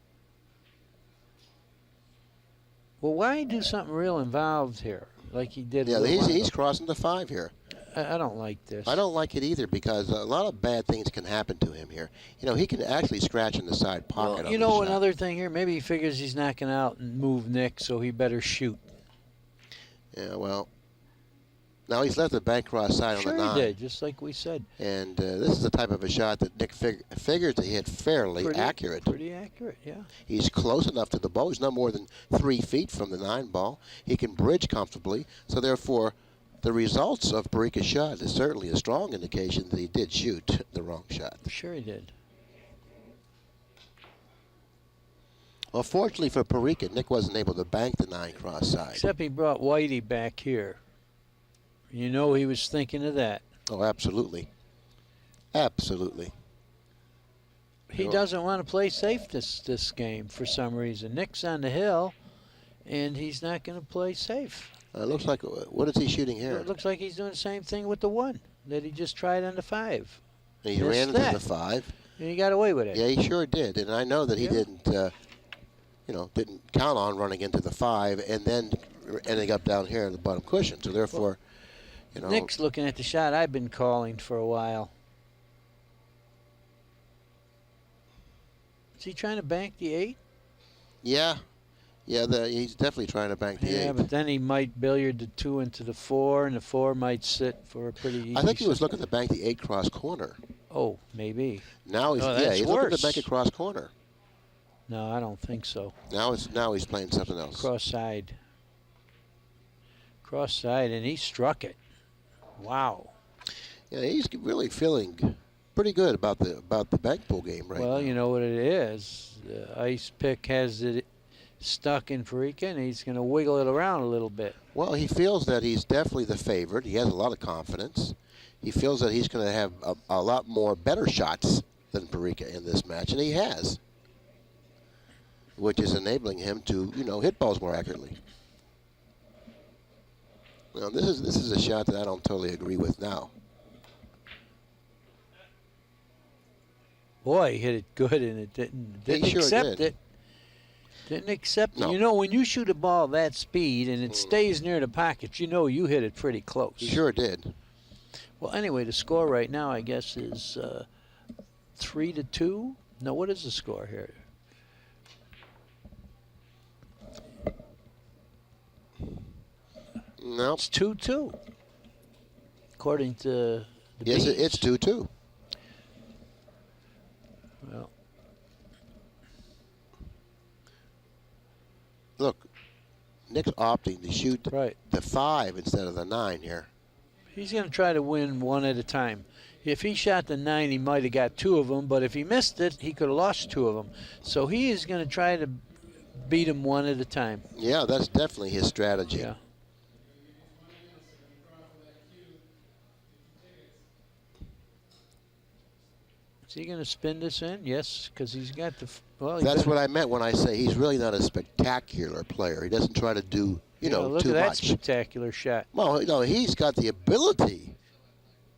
Well, why do something real involved here, like he did? Yeah, he's crossing the 5 here. I don't like this. I don't like it either because a lot of bad things can happen to him here. He can actually scratch in the side pocket. Well, another thing here, maybe he figures he's knocking out and move Nick, so he better shoot. Yeah, well, now he's left the bank cross side on the 9. Sure he did, just like we said. And this is the type of a shot that Nick figures to hit fairly accurate. Pretty accurate, yeah. He's close enough to the ball. He's no more than 3 feet from the 9 ball. He can bridge comfortably, so therefore the results of PARICA's shot is certainly a strong indication that he did shoot the wrong shot. Sure he did. Well, fortunately for PARICA, Nick wasn't able to bank the 9 cross side. Except he brought Whitey back here. He was thinking of that. Oh, absolutely. Absolutely. He doesn't want to play safe this game for some reason. Nick's on the hill, and he's not going to play safe. It looks like, what is he shooting here? It looks like he's doing the same thing with the 1 that he just tried on the 5. And he ran into the 5. And he got away with it. Yeah, he sure did. And I know that he didn't count on running into the 5 and then ending up down here in the bottom cushion. So therefore, Nick's looking at the shot I've been calling for a while. Is he trying to bank the 8? Yeah. Yeah, he's definitely trying to bank the 8. Yeah, but then he might billiard the 2 into the 4, and the 4 might sit for a pretty easy. I think he was looking to bank the 8 cross corner. Oh, maybe. Now he's he's looking to bank a cross corner. No, I don't think so. Now he's playing something else. Cross side. Cross side, and he struck it. Wow. Yeah, he's really feeling pretty good about the bank pool game right now. Well, you know what it is. The ice pick has it stuck in PARICA, and he's going to wiggle it around a little bit. Well, he feels that he's definitely the favorite. He has a lot of confidence. He feels that he's going to have a lot more better shots than PARICA in this match, and he has, which is enabling him to, hit balls more accurately. Now, this is a shot that I don't totally agree with now. Boy, he hit it good, and it didn't sure accept did. it. Didn't accept No. it. You know, when you shoot a ball that speed and it stays near the pocket, you know you hit it pretty close. He sure did. Well, anyway, the score right now, I guess, is 3-2. No, what is the score here? No. It's 2-2, according to the Yes, beats. it's 2-2. Well, look, Nick's opting to shoot right. the 5 instead of the 9 here. He's going to try to win one at a time. If he shot the 9, he might have got 2 of them, but if he missed it, he could have lost 2 of them. So he is going to try to beat him one at a time. Yeah, that's definitely his strategy. Yeah. Is he going to spin this in? Yes, because he's got the. Well, That's what I meant when I say he's really not a spectacular player. He doesn't try to do, look too at that much. spectacular shot. Well, no, he's got the ability,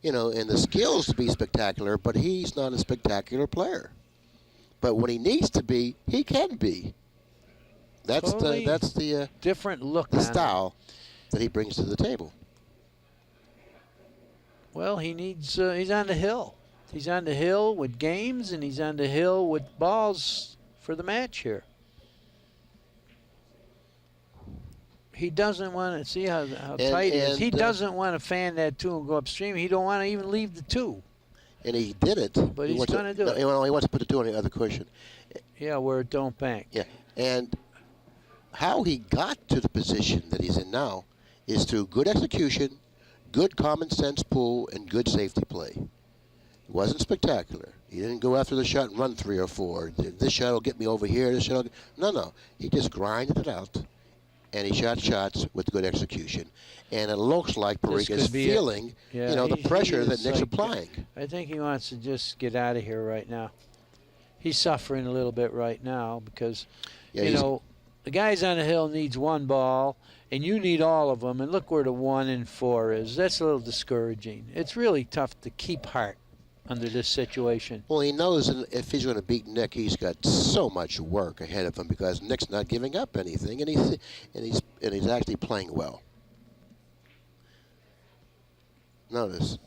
and the skills to be spectacular, but he's not a spectacular player. But when he needs to be, he can be. That's Totally the different look the on it. style that he brings to the table. Well, he needs. He's on the hill. He's on the hill with games, and he's on the hill with balls for the match here. He doesn't want to see how tight it is. He doesn't want to fan that 2 and go upstream. He don't want to even leave the 2. And he did it. But he's going to do it. He wants to put the 2 on the other cushion. Yeah, where it don't bank. Yeah, and how he got to the position that he's in now is through good execution, good common sense pull, and good safety play. It wasn't spectacular. He didn't go after the shot and run 3 or 4. This shot will get me over here. This shot no. He just grinded it out, and he shot shots with good execution. And it looks like PARICA is feeling, the pressure that Nick's applying. I think he wants to just get out of here right now. He's suffering a little bit right now because, the guys on the hill needs 1 ball, and you need all of them. And look where the 1 and 4 is. That's a little discouraging. It's really tough to keep heart under this situation. Well, he knows if he's going to beat Nick, he's got so much work ahead of him because Nick's not giving up anything, and he's actually playing well. Notice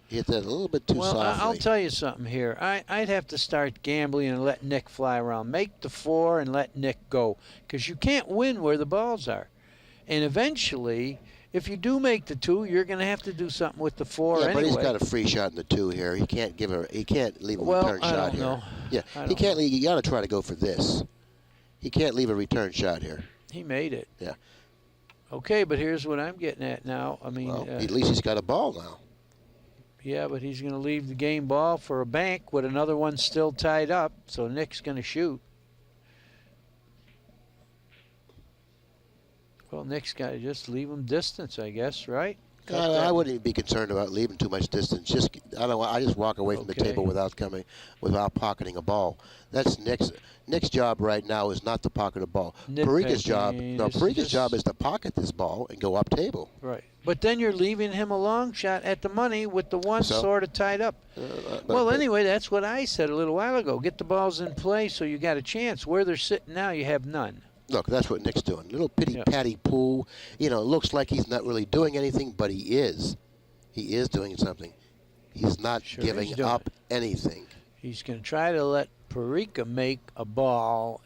he hit that a little bit too softly. Well, I'll tell you something here. I'd have to start gambling and let Nick fly around. Make the 4 and let Nick go, because you can't win where the balls are. And eventually, if you do make the 2, you're going to have to do something with the 4 anyway. But he's got a free shot in the 2 here. He can't leave a return shot here. Know. Yeah, he can't leave. You got to try to go for this. He can't leave a return shot here. He made it. Yeah. Okay, but here's what I'm getting at now. I mean, at least he's got a ball now. Yeah, but he's going to leave the game ball for a bank with another one still tied up, so Nick's going to shoot. Well, Nick's got to just leave him distance, I guess, right? I wouldn't even be concerned about leaving too much distance. I just walk away from the table without pocketing a ball. That's Nick's job right now is not to pocket a ball. PARICA's job is to pocket this ball and go up table. Right. But then you're leaving him a long shot at the money with the 1 sort of tied up. Anyway, that's what I said a little while ago. Get the balls in play so you got a chance. Where they're sitting now, you have none. Look, that's what Nick's doing. Little pitty-patty pool. It looks like he's not really doing anything, but he is. He is doing something. He's not giving up anything. He's going to try to let PARICA make a ball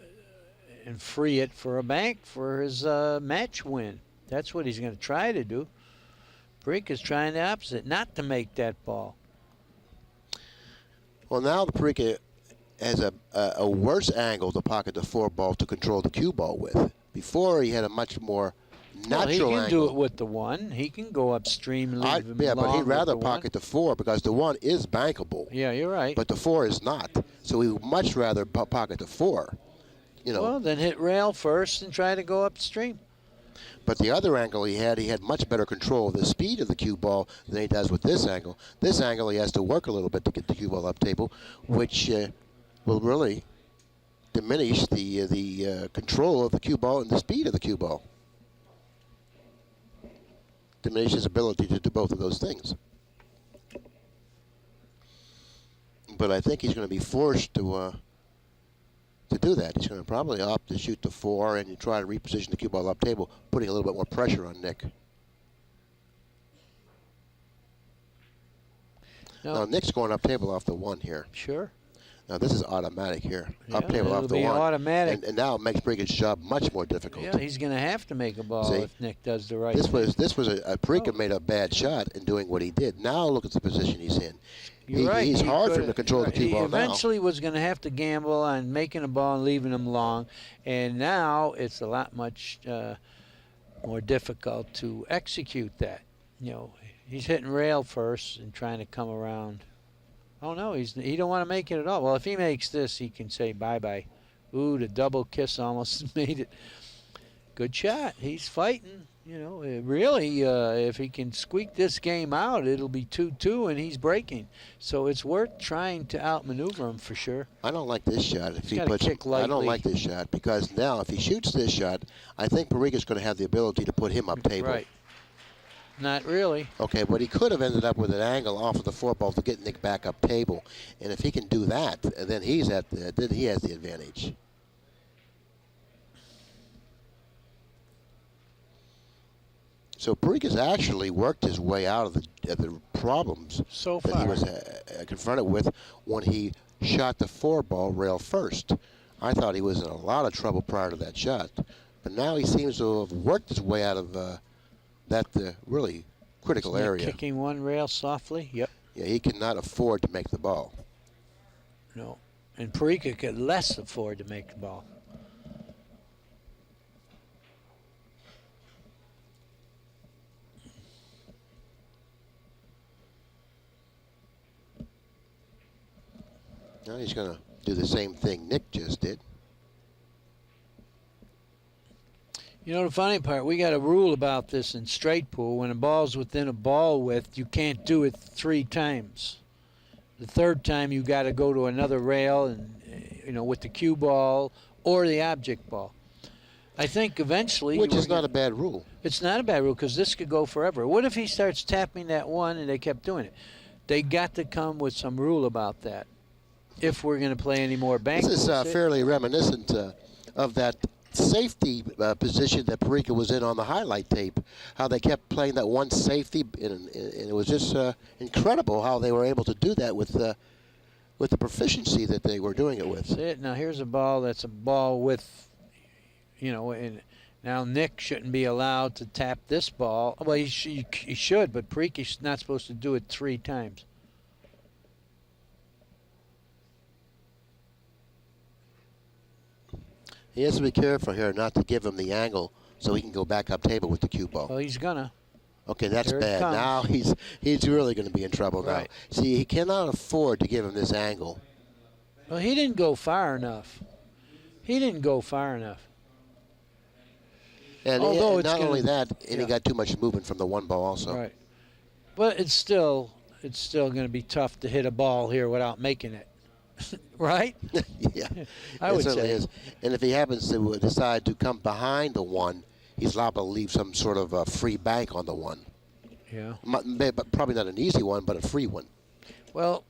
and free it for a bank for his match win. That's what he's going to try to do. PARICA's trying the opposite, not to make that ball. Well, now the PARICA has a worse angle to pocket the 4 ball to control the cue ball with. Before, he had a much more natural angle. He can do it with the 1. He can go upstream and leave him yeah, long but he'd rather with the pocket the 4 because the 1 is bankable. Yeah, you're right. But the 4 is not. So he would much rather pocket the 4. You know. Well, then hit rail first and try to go upstream. But the other angle he had much better control of the speed of the cue ball than he does with this angle. This angle he has to work a little bit to get the cue ball up table, which will really diminish the control of the cue ball and the speed of the cue ball. Diminish his ability to do both of those things. But I think he's going to be forced to do that. He's going to probably opt to shoot the 4 and try to reposition the cue ball up table, putting a little bit more pressure on Nick. Now Nick's going up table off the 1 here. Sure. Now this is automatic here. Yeah, up table off the 1. Automatic. And now it makes PARICA's job much more difficult. Yeah, he's going to have to make a ball if Nick does the right thing. This was a PARICA made a bad shot in doing what he did. Now look at the position he's in. You're right. He's hard for him to control the cue ball now. He eventually was going to have to gamble on making a ball and leaving him long, and now it's a lot much more difficult to execute that. You know, he's hitting rail first and trying to come around. Oh no, he don't want to make it at all. Well, if he makes this, he can say bye-bye. Ooh, the double kiss almost made it. Good shot. He's fighting. You know, really, if he can squeak this game out, it'll be 2-2, and he's breaking. So it's worth trying to outmaneuver him for sure. I don't like this shot. If he puts, I don't like this shot because now if he shoots this shot, I think PARICA's going to have the ability to put him up table. Right. Not really. Okay, but he could have ended up with an angle off of the 4 ball to get Nick back up table, and if he can do that, then he has the advantage. So PARICA's actually worked his way out of the problems so that he was confronted with when he shot the 4 ball rail first. I thought he was in a lot of trouble prior to that shot, but now he seems to have worked his way out of that really critical area. Kicking 1 rail softly. Yep. Yeah, he cannot afford to make the ball. No, and PARICA could less afford to make the ball. Now he's going to do the same thing Nick just did. You know the funny part, we got a rule about this in straight pool. When a ball's within a ball width, you can't do it 3 times. The 3rd time you got to go to another rail and with the cue ball or the object ball. I think eventually, which is not a bad rule. It's not a bad rule because this could go forever. What if he starts tapping that 1 and they kept doing it? They got to come with some rule about that. If we're going to play any more bank. This is fairly reminiscent of that safety position that PARICA was in on the highlight tape, how they kept playing that 1 safety, and it was just incredible how they were able to do that with the proficiency that they were doing it with. That's it. Now here's a ball that's a ball with, and now Nick shouldn't be allowed to tap this ball. Well, he should, but PARICA's not supposed to do it 3 times. He has to be careful here not to give him the angle so he can go back up table with the cue ball. Well, he's gonna. Okay, that's bad. Now he's really going to be in trouble now. See, he cannot afford to give him this angle. Well, he didn't go far enough. And although not only that, and he got too much movement from the 1 ball also. Right. But it's still going to be tough to hit a ball here without making it. Right? Yeah, I would certainly say. is. And if he happens to decide to come behind the 1, he's liable to leave some sort of a free bank on the 1. Yeah. But probably not an easy one, but a free one. Well,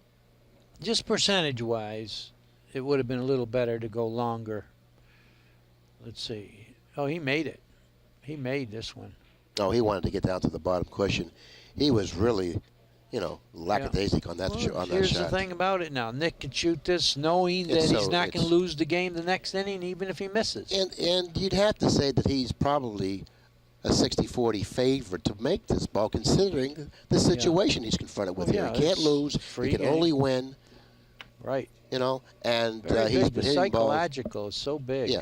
just percentage-wise, it would have been a little better to go longer. Let's see. Oh, he made it. He made this one. Oh, he wanted to get down to the bottom cushion. He was really, lackadaisical on that on that here's shot. the thing about it now. Nick can shoot this knowing that he's not going to lose the game the next inning, even if he misses. And you'd have to say that he's probably a 60-40 favorite to make this ball, considering the situation he's confronted with here. He can't lose. He can only win. Right. And he's been the hitting psychological is so big. Yeah.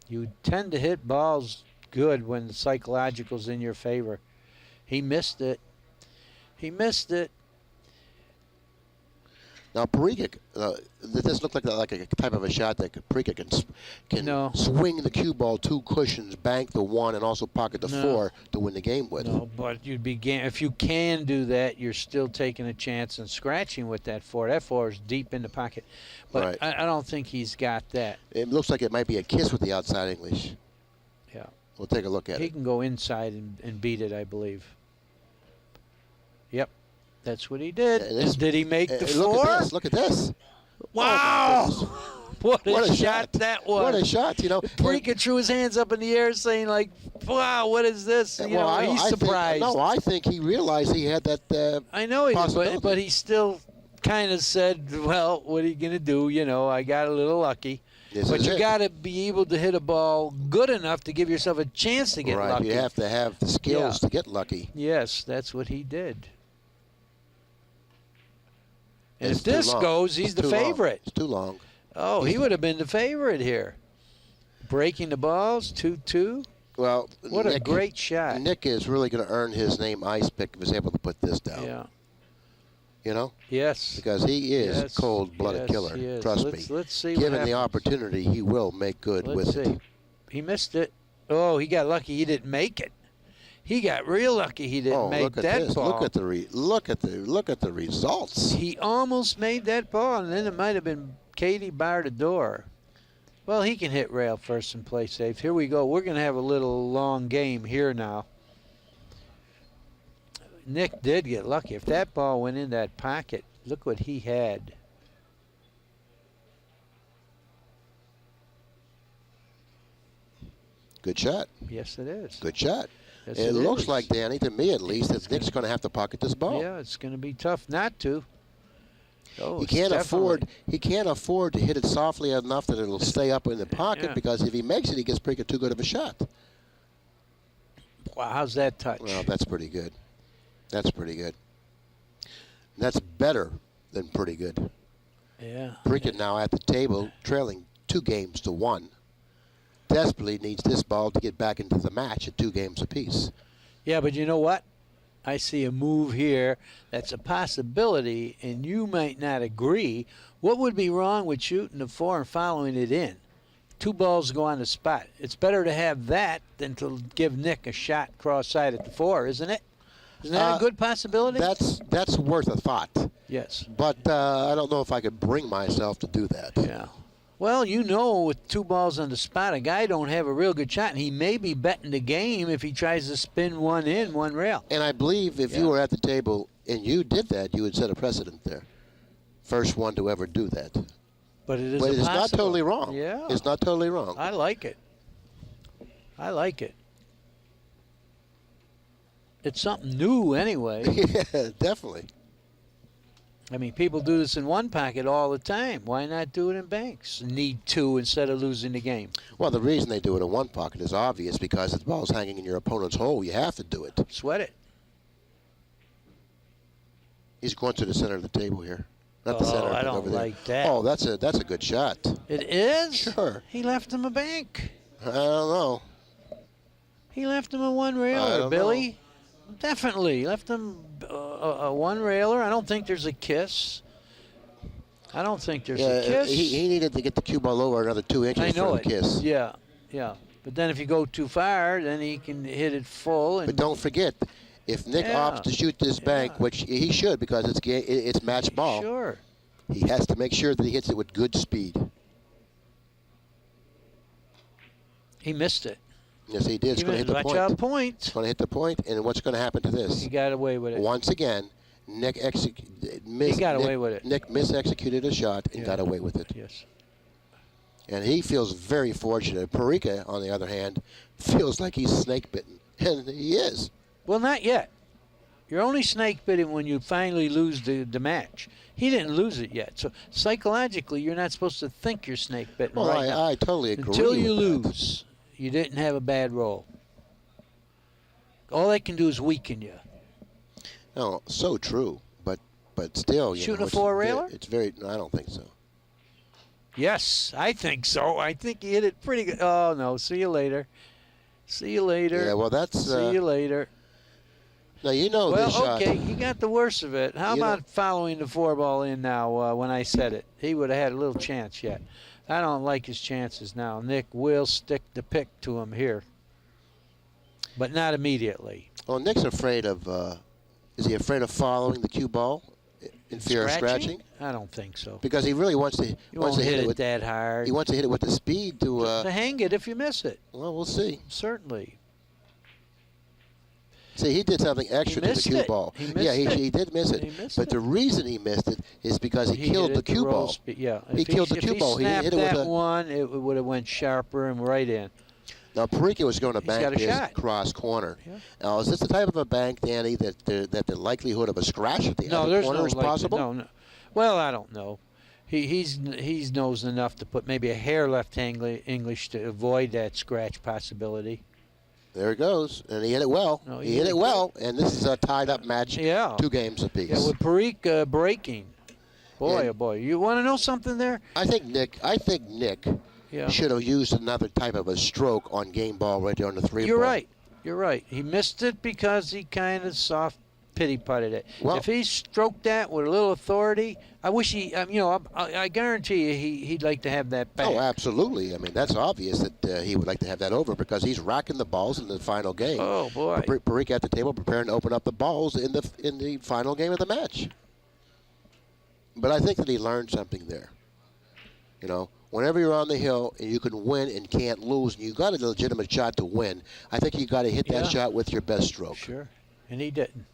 You tend to hit balls good when the psychological's in your favor. He missed it. He missed it. Now, PARICA, this looked like a type of a shot that PARICA can swing the cue ball 2 cushions, bank the 1, and also pocket the 4 to win the game with. No, but if you can do that, you're still taking a chance and scratching with that 4. That 4 is deep in the pocket. But I don't think he's got that. It looks like it might be a kiss with the outside English. Yeah. We'll take a look at it. He can go inside and beat it, I believe. Yep. That's what he did. Did he make the 4? Look at this. Wow. Oh, what a shot that was. What a shot, PARICA threw his hands up in the air saying, like, wow, what is this? He's surprised. I think he realized he had that I know he did, but he still kind of said, well, what are you going to do? I got a little lucky. But you got to be able to hit a ball good enough to give yourself a chance to get lucky. You have to have the skills to get lucky. Yes, that's what he did. And if this goes, he's the favorite. It's too long. Oh, he would have been the favorite here. Breaking the balls, 2-2. Well, what a great shot. Nick is really going to earn his name Ice Pick if he's able to put this down. Yeah. Yes. Because he is a cold-blooded killer. Trust me. Let's see. Given the opportunity, he will make good with it. He missed it. Oh, he got lucky. He didn't make it. He got real lucky. He didn't make that ball. Look at the results. He almost made that ball, and then it might have been Katie barred the door. Well, he can hit rail first and play safe. Here we go. We're going to have a little long game here now. Nick did get lucky. If that ball went in that pocket, look what he had. Good shot. Yes, it is. Good shot. Yes, it looks like, Danny, to me at least, that Nick's going to have to pocket this ball. Yeah, it's going to be tough not to. Oh, he can't afford to hit it softly enough that it'll stay up in the pocket, because if he makes it, he gets PARICA too good of a shot. Wow, how's that touch? Well, that's pretty good. That's pretty good. That's better than pretty good. Yeah. PARICA now at the table, trailing 2-1. Desperately needs this ball to get back into the match at 2 games apiece. Yeah, but you know what? I see a move here that's a possibility, and you might not agree. What would be wrong with shooting the 4 and following it in? 2 balls go on the spot. It's better to have that than to give Nick a shot cross-side at the 4, isn't it? Isn't that a good possibility? That's worth a thought. Yes. But I don't know if I could bring myself to do that. Yeah. Well, with 2 balls on the spot, a guy don't have a real good shot, and he may be betting the game if he tries to spin 1 in, 1 rail. And I believe if you were at the table and you did that, you would set a precedent there. First one to ever do that. But it is But it's not totally wrong. Yeah. It's not totally wrong. I like it. I like it. It's something new anyway. Yeah, definitely. I mean, people do this in 1 pocket all the time. Why not do it in banks? Need 2 instead of losing the game. Well, the reason they do it in 1 pocket is obvious, because if the ball's hanging in your opponent's hole, you have to do it. Sweat it. He's going to the center of the table here. Not the center. I don't over there. like that. Oh, that's a good shot. It is? Sure. He left him a bank. I don't know. He left him a 1 railer, Billy. Know. Definitely. Left him a 1 railer. I don't think there's a kiss. I don't think there's a kiss. He needed to get the cue ball over another 2 inches for a kiss. Yeah, yeah. But then if you go too far, then he can hit it full. But don't forget, if Nick opts to shoot this bank, which he should because it's match ball, sure, he has to make sure that he hits it with good speed. He missed it. Yes, he did. It's going to hit the point. Watch out, point. It's going to hit the point, and what's going to happen to this? He got away with it. Once again, Nick got away with it. Nick misexecuted a shot and got away with it. Yes. And he feels very fortunate. PARICA, on the other hand, feels like he's snake bitten, and he is. Well, not yet. You're only snake bitten when you finally lose the match. He didn't lose it yet. So psychologically, you're not supposed to think you're snake bitten Well, right now. I totally agree Until you with that. lose, you didn't have a bad roll. All that can do is weaken you. No, so true. But still, Shooting a four-railer? It's very. No, I don't think so. Yes, I think so. I think he hit it pretty good. Oh, no. See you later. See you later. Yeah, well, that's. See you later. Now, you know Well, this shot. okay, he got the worst of it. How You know- about following the 4-ball in now when I said it? He would have had a little chance yet. I don't like his chances now. Nick will stick the pick to him here, but not immediately. Well, Nick's afraid of. Is he afraid of following the cue ball in fear of scratching? I don't think so. Because he really wants to. You won't hit it that hard. He wants to hit it with the speed to. To hang it if you miss it. Well, we'll see. Certainly. See, he did something extra to the cue ball. He missed it. He did miss it. He missed but it. the reason he missed it is because he killed hit the it cue roll ball. Yeah. He killed the cue ball. He He snapped hit it with that a. one, it would have went sharper and right in. Now, PARICA was going to He's got bank a this shot. cross corner. Yeah. Now, is this the type of a bank, Danny, that the likelihood of a scratch at the No, other there's corner no is possible? No. Well, I don't know. He's knows enough to put maybe a hair left English to avoid that scratch possibility. There it goes, and he hit it well. No, he hit it well, and this is a tied-up match. Yeah. 2 games apiece. Yeah, with PARICA breaking. Boy, Yeah. oh boy. You want to know something there? I think Nick Yeah. should have used another type of a stroke on game ball right there on the 3 You're ball. right. You're right. He missed it because he kind of soft pity putted it. Well- If he stroked that with a little authority, I wish he. I guarantee you, he'd like to have that back. Oh, absolutely. I mean, that's obvious that he would like to have that over because he's racking the balls in the final game. Oh boy. PARICA at the table preparing to open up the balls in the final game of the match. But I think that he learned something there. You know, whenever you're on the hill and you can win and can't lose, and you got a legitimate shot to win, I think you got to hit that Yeah. shot with your best stroke. Sure. And he didn't.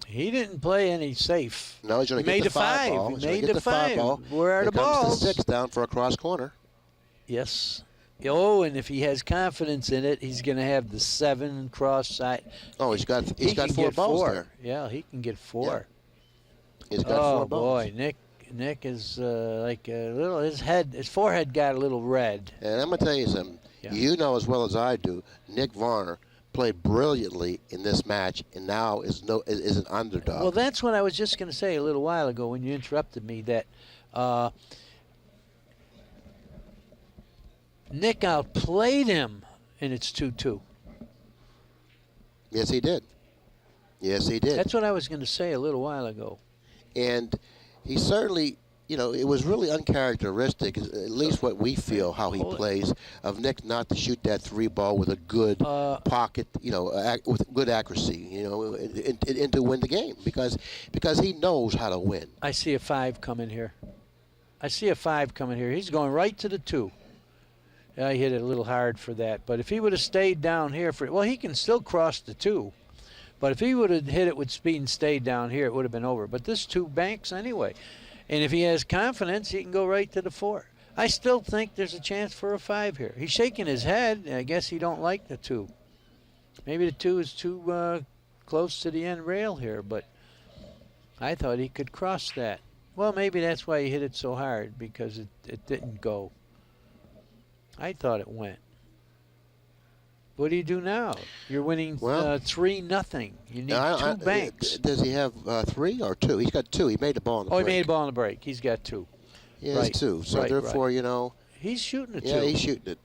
He didn't play any safe. No, he's going He to made get the the 5. ball. He He's gonna made get the five 5. ball. Where are Here the comes balls? the 6 down for a cross corner. Yes. Oh, and if he has confidence in it, he's going to have the 7 cross side. Oh, he's got He 4 get balls 4. there. Yeah, he can get 4. He's got Oh 4 balls. boy, Nick is like a little. His forehead got a little red. And I'm going to tell you something. Yeah. You know as well as I do, Nick Varner played brilliantly in this match and now is an underdog. Well, that's what I was just going to say a little while ago when you interrupted me. That Nick outplayed him, and it's 2-2. Yes, he did. Yes, he did. That's what I was going to say a little while ago. And he certainly, you know, it was really uncharacteristic, at least what we feel, how he Hold it. plays, of Nick not to shoot that 3 ball with a good pocket, you know, with good accuracy, you know, and to win the game because he knows how to win. I see a 5 coming here. He's going right to the 2. I hit it a little hard for that. But if he would have stayed down here he can still cross the 2. But if he would have hit it with speed and stayed down here, it would have been over. But this 2 banks anyway. And if he has confidence, he can go right to the 4. I still think there's a chance for a 5 here. He's shaking his head. I guess he don't like the 2. Maybe the 2 is too close to the end rail here, but I thought he could cross that. Well, maybe that's why he hit it so hard, because it didn't go. I thought it went. What do you do now? You're winning 3-0. You need 2 banks. Does he have 3 or 2? He's got 2. He made the ball in the break. He made a ball in the break. He's got 2. Yeah, Right. it's 2. So Right, therefore, right. you know. He's shooting a 2. Yeah, he's shooting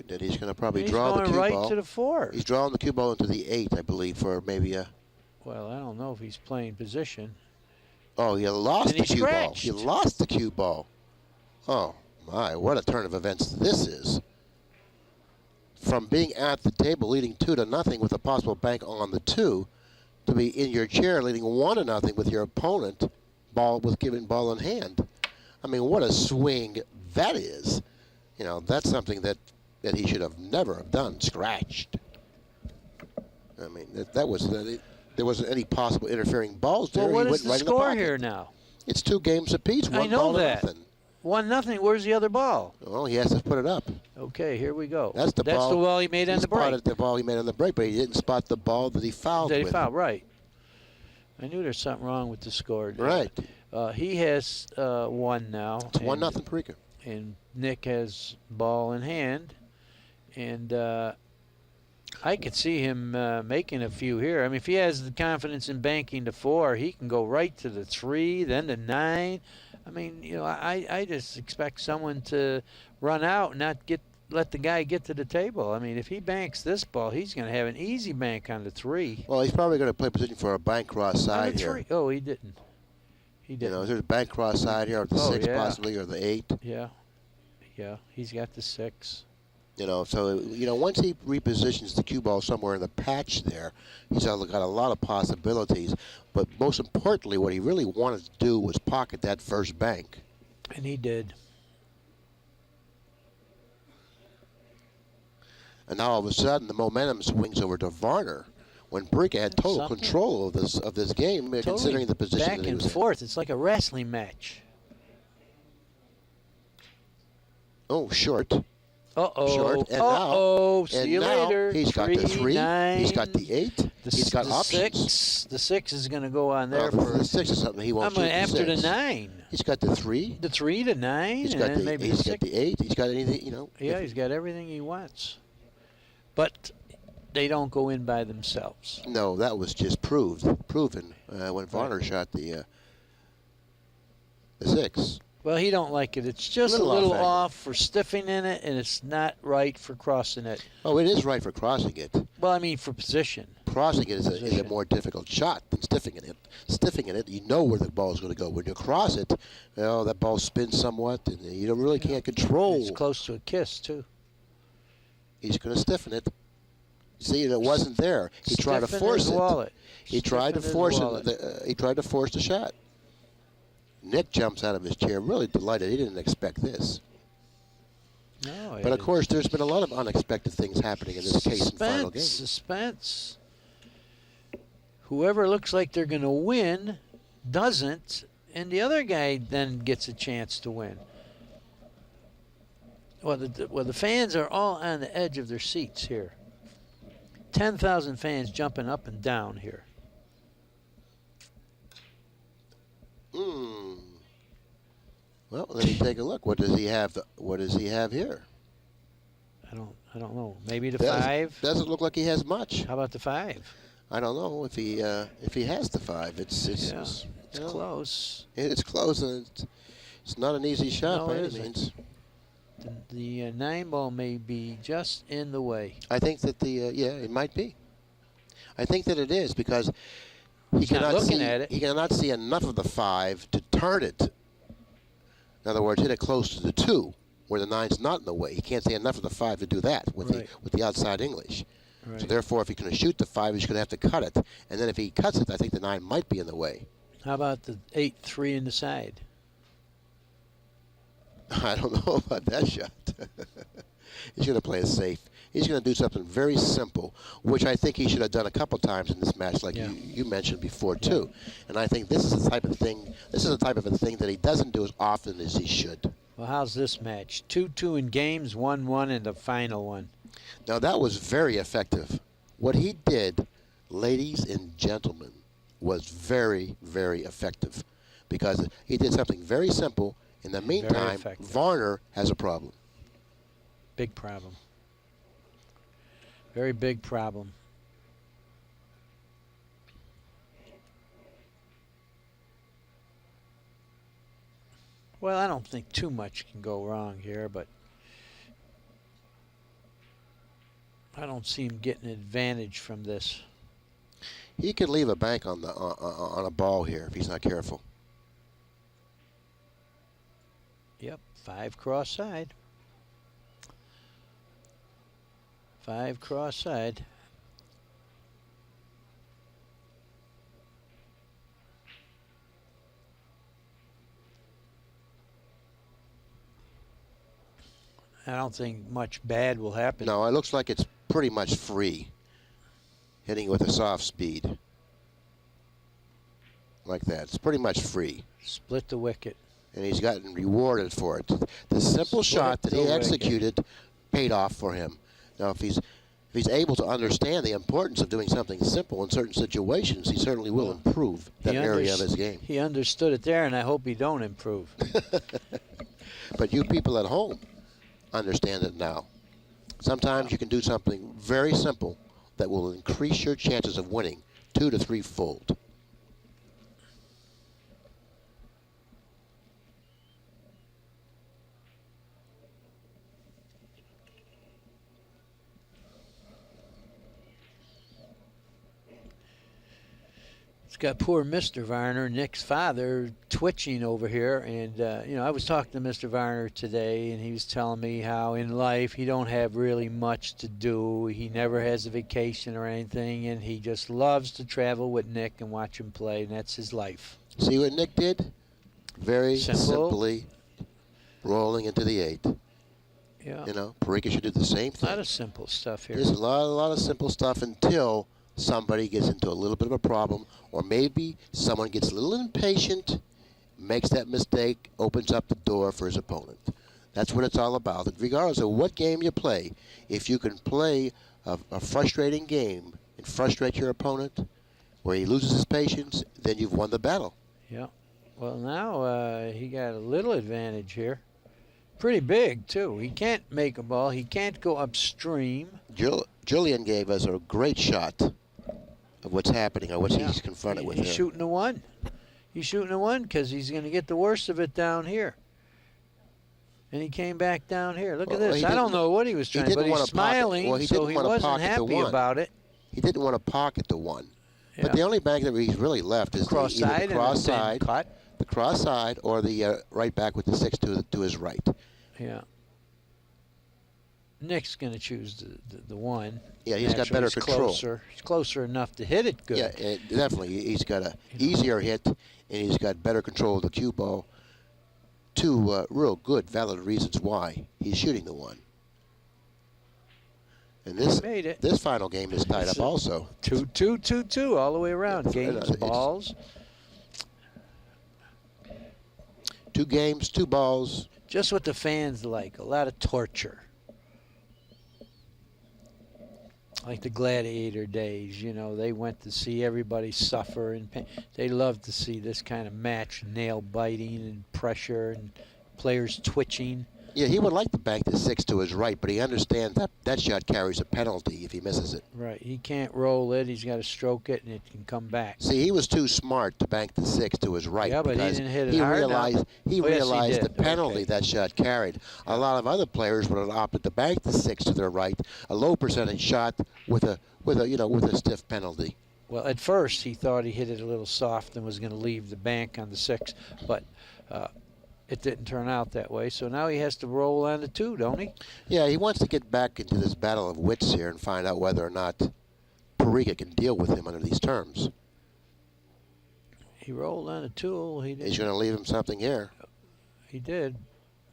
it. He's going to probably He's draw the going cue right ball. to the 4. He's drawing the cue ball into the 8, I believe, for maybe a. Well, I don't know if he's playing position. Oh, he lost And the he cue ball. scratched. He lost the cue ball. Oh, my. What a turn of events this is. From being at the table leading 2-0 with a possible bank on the 2 to be in your chair leading 1-0 with your opponent given ball in hand. I mean, what a swing that is. You know, that's something that he should have never have done, scratched. I mean, there wasn't any possible interfering balls there. Well, what He is went the right in the score pocket. here now? It's 2 games apiece. 1 I know ball to that. nothing. 1-0. Where's the other ball? Well, he has to put it up. Okay, here we go. That's the ball. That's the ball he made on the break. He spotted the ball he made on the break, but he didn't spot the ball that he fouled with. Right. I knew there's something wrong with the score. Right. He has 1 now. It's 1-0 PARICA. And Nick has ball in hand. And I could see him making a few here. I mean, if he has the confidence in banking to 4, he can go right to the 3, then to 9. I mean, you know, I just expect someone to run out and not let the guy get to the table. I mean, if he banks this ball, he's going to have an easy bank on the 3. Well, he's probably going to play position for a bank cross side here. Oh, he didn't. He didn't. You know, is there a bank cross side here, or the 6 possibly, or the 8? Yeah. He's got the 6. You know, so, you know, once he repositions the cue ball somewhere in the patch there, he's got a lot of possibilities. But most importantly, what he really wanted to do was pocket that first bank. And he did. And now all of a sudden, the momentum swings over to Varner when PARICA had total control of this game, totally considering the position back that he was and forth. It's like a wrestling match. Oh, short. Short. And See you later. He's got the 3. 9. He's got the 8. He's got options. 6. The 6 is going to go on there for for the 6 is something he won't do. After the 9. He's got the 3. The 3 to 9. He's got the 8. He's got anything, you know. Yeah, he's got everything he wants. But they don't go in by themselves. No, that was just proven when Varner shot the 6. Well, he don't like it. It's just a little off for stiffing in it, and it's not right for crossing it. Oh, it is right for crossing it. Well, I mean for position. Crossing it is a more difficult shot than stiffing it. Stiffing it, you know where the ball is going to go. When you cross it, well, that ball spins somewhat, and you really can't control. It's close to a kiss, too. He's going to stiffen it. See, it wasn't there. He tried to force it. He tried to force it. He tried to force the shot. Nick jumps out of his chair, really delighted. He didn't expect this. No, but of course, there's been a lot of unexpected things happening in this case in final game. Suspense. Whoever looks like they're going to win doesn't, and the other guy then gets a chance to win. Well, the fans are all on the edge of their seats here. 10,000 fans jumping up and down here. Well, let me take a look. What does he have? What does he have here? I don't know. Maybe the 5. Doesn't look like he has much. How about the 5? I don't know if he has the 5. It's close. It's close, and it's not an easy shot by any means. The 9 ball may be just in the way. I think that it might be. I think that it is because he cannot see enough of the 5 to turn it. In other words, hit it close to the 2, where the 9's not in the way. He can't see enough of the 5 to do that with the outside English. Right. So therefore, if he's going to shoot the 5, he's going to have to cut it. And then if he cuts it, I think the 9 might be in the way. How about the 8-3 in the side? I don't know about that shot. He's going to play it safe. He's going to do something very simple, which I think he should have done a couple times in this match, like you mentioned before too. And I think this is the type of thing. This is the type of a thing that he doesn't do as often as he should. Well, how's this match? 2-2 in games, 1-1 in the final one. Now that was very effective. What he did, ladies and gentlemen, was very, very effective, because he did something very simple. In the meantime, Varner has a problem. Big problem. Very big problem. Well, I don't think too much can go wrong here, but I don't see him getting an advantage from this. He could leave a bank on the on a ball here if he's not careful. Yep, 5 cross side. 5 cross side. I don't think much bad will happen. No, it looks like it's pretty much free. Hitting with a soft speed. Like that. It's pretty much free. Split the wicket. and he's gotten rewarded for it. The simple shot that he executed paid off for him. Now, if he's able to understand the importance of doing something simple in certain situations, he certainly will improve that area of his game. He understood it there, and I hope he don't improve. But you people at home understand it now. Sometimes you can do something very simple that will increase your chances of winning 2 to 3-fold. Got poor Mr. Varner, Nick's father, twitching over here. And, I was talking to Mr. Varner today, and he was telling me how in life he don't have really much to do. He never has a vacation or anything, and he just loves to travel with Nick and watch him play, and that's his life. See what Nick did? Very simply rolling into the 8. Yeah. PARICA should do the same thing. A lot of simple stuff here. There's a lot of simple stuff until somebody gets into a little bit of a problem, or maybe someone gets a little impatient, makes that mistake, opens up the door for his opponent. That's what it's all about. Regardless of what game you play, if you can play a frustrating game and frustrate your opponent, where he loses his patience, then you've won the battle. Yeah. Well, now he got a little advantage here. Pretty big, too. He can't make a ball. He can't go upstream. Julian gave us a great shot of what's happening or what he's confronted with. He's shooting a 1. He's shooting a 1 because he's going to get the worst of it down here. And he came back down here. Look at this. I don't know what he was trying, but he's smiling, so he wasn't happy about it. He didn't want to pocket the 1. Yeah. But the only bank that he's really left is either the cross side, the cross side, or the right back with the 6 to his right. Yeah. Nick's going to choose the 1. Yeah, he's got better control. He's closer enough to hit it good. Yeah, definitely. He's got an easier hit, and he's got better control of the cue ball. 2 real good, valid reasons why he's shooting the 1. And this final game is tied up also. 2-2-2-2 all the way around. Games, balls. 2 games, 2 balls. Just what the fans like. A lot of torture. Like the gladiator days, they went to see everybody suffer and pain. They loved to see this kind of match, nail biting and pressure and players twitching. Yeah, he would like to bank the 6 to his right, but he understands that shot carries a penalty if he misses it. Right, he can't roll it. He's got to stroke it, and it can come back. See, he was too smart to bank the 6 to his right. Yeah, but he didn't hit it hard enough. He realized the penalty that shot carried. A lot of other players would have opted to bank the 6 to their right, a low percentage shot with a stiff penalty. Well, at first he thought he hit it a little soft and was going to leave the bank on the 6, but it didn't turn out that way. So now he has to roll on the 2, don't he? Yeah, he wants to get back into this battle of wits here and find out whether or not PARICA can deal with him under these terms. He rolled on a 2. He's going to leave him something here. He did.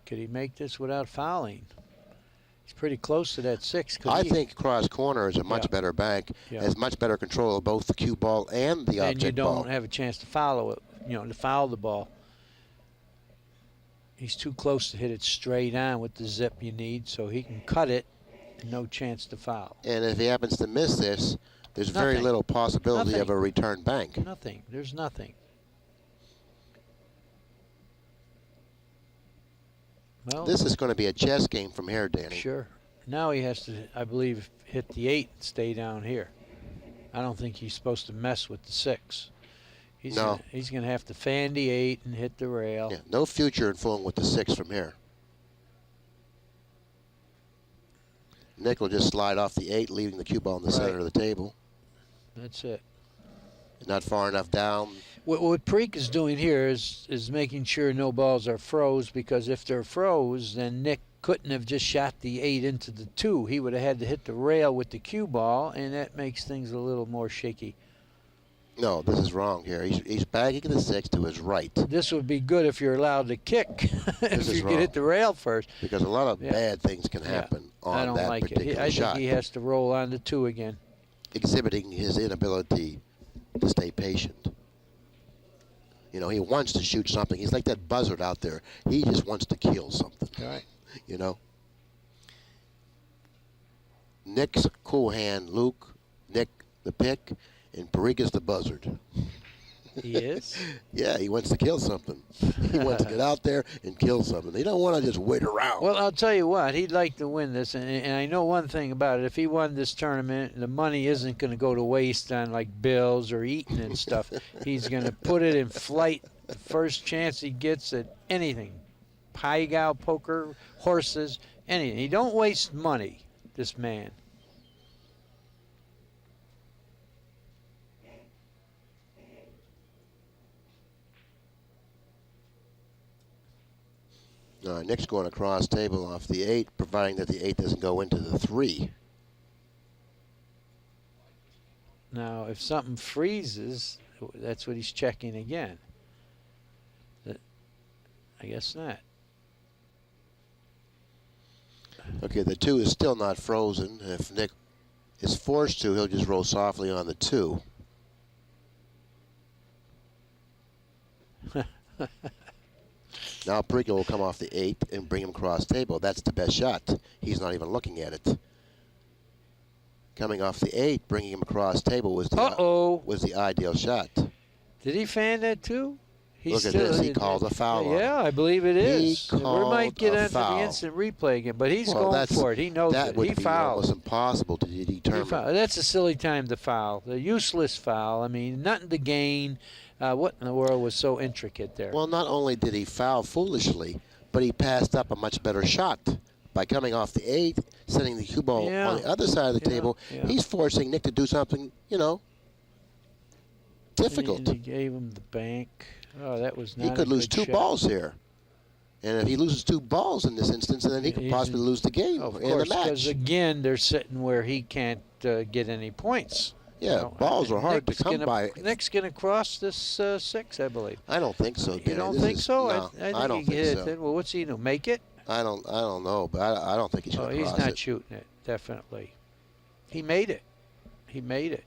Could he make this without fouling? He's pretty close to that 6. I think cross corner is a much better bank, has much better control of both the cue ball and the object ball. And you don't have a chance to follow it, to foul the ball. He's too close to hit it straight on with the zip you need, so he can cut it, no chance to foul. And if he happens to miss this, there's very little possibility of a return bank. Nothing. There's nothing. Well, this is going to be a chess game from here, Danny. Sure. Now he has to, I believe, hit the 8 and stay down here. I don't think he's supposed to mess with the 6. He's going to have to fan the 8 and hit the rail. Yeah, no future in fooling with the 6 from here. Nick will just slide off the 8, leaving the cue ball in the center of the table. That's it. Not far enough down. What PARICA is doing here is making sure no balls are froze, because if they're froze, then Nick couldn't have just shot the 8 into the 2. He would have had to hit the rail with the cue ball, and that makes things a little more shaky. No, this is wrong here. He's bagging the 6 to his right. This would be good if you're allowed to kick. If you could hit the rail first. Because a lot of bad things can happen on that particular shot. I think he has to roll on the 2 again. Exhibiting his inability to stay patient. You know, he wants to shoot something. He's like that buzzard out there. He just wants to kill something. All right. You know. Nick's cool hand, Luke. Nick the pick, and PARICA's the buzzard. He is? Yeah, he wants to kill something. He wants to get out there and kill something. He don't want to just wait around. Well, I'll tell you what, he'd like to win this, and I know one thing about it. If he won this tournament, the money isn't going to go to waste on, like, bills or eating and stuff. He's going to put it in flight the first chance he gets at anything. Pai Gow, poker, horses, anything. He don't waste money, this man. Nick's going across table off the 8, providing that the 8 doesn't go into the 3. Now, if something freezes, that's what he's checking again. I guess not. Okay, the 2 is still not frozen. If Nick is forced to, he'll just roll softly on the 2. Now PARICA will come off the 8 and bring him across table. That's the best shot. He's not even looking at it. Coming off the 8, bringing him across table was the ideal shot. Did he fan that too? Look at this. He called a foul on Yeah, him. I believe it is. He We might get into foul. the instant replay again, but he's going for it. He knows that it. would He be fouled. almost impossible to determine. That's a silly time to foul. The useless foul. I mean, nothing to gain. What in the world was so intricate there? Well, not only did he foul foolishly, but he passed up a much better shot. By coming off the 8, sending the cue ball on the other side of the table, he's forcing Nick to do something, you know, difficult. And he gave him the bank. Oh, that was not He could lose 2 shot. balls here. And if he loses 2 balls in this instance, then he could possibly lose the game of and course, the match. because again, they're sitting where he can't get any points. Yeah, balls are hard to come by. Nick's going to cross this 6, I believe. I don't think so, Danny. You don't think so? No, I don't think he think hit so. it then. Well, what's he do? Make it? I don't know, but I don't think he should cross it. He's not shooting it, definitely. He made it. He made it.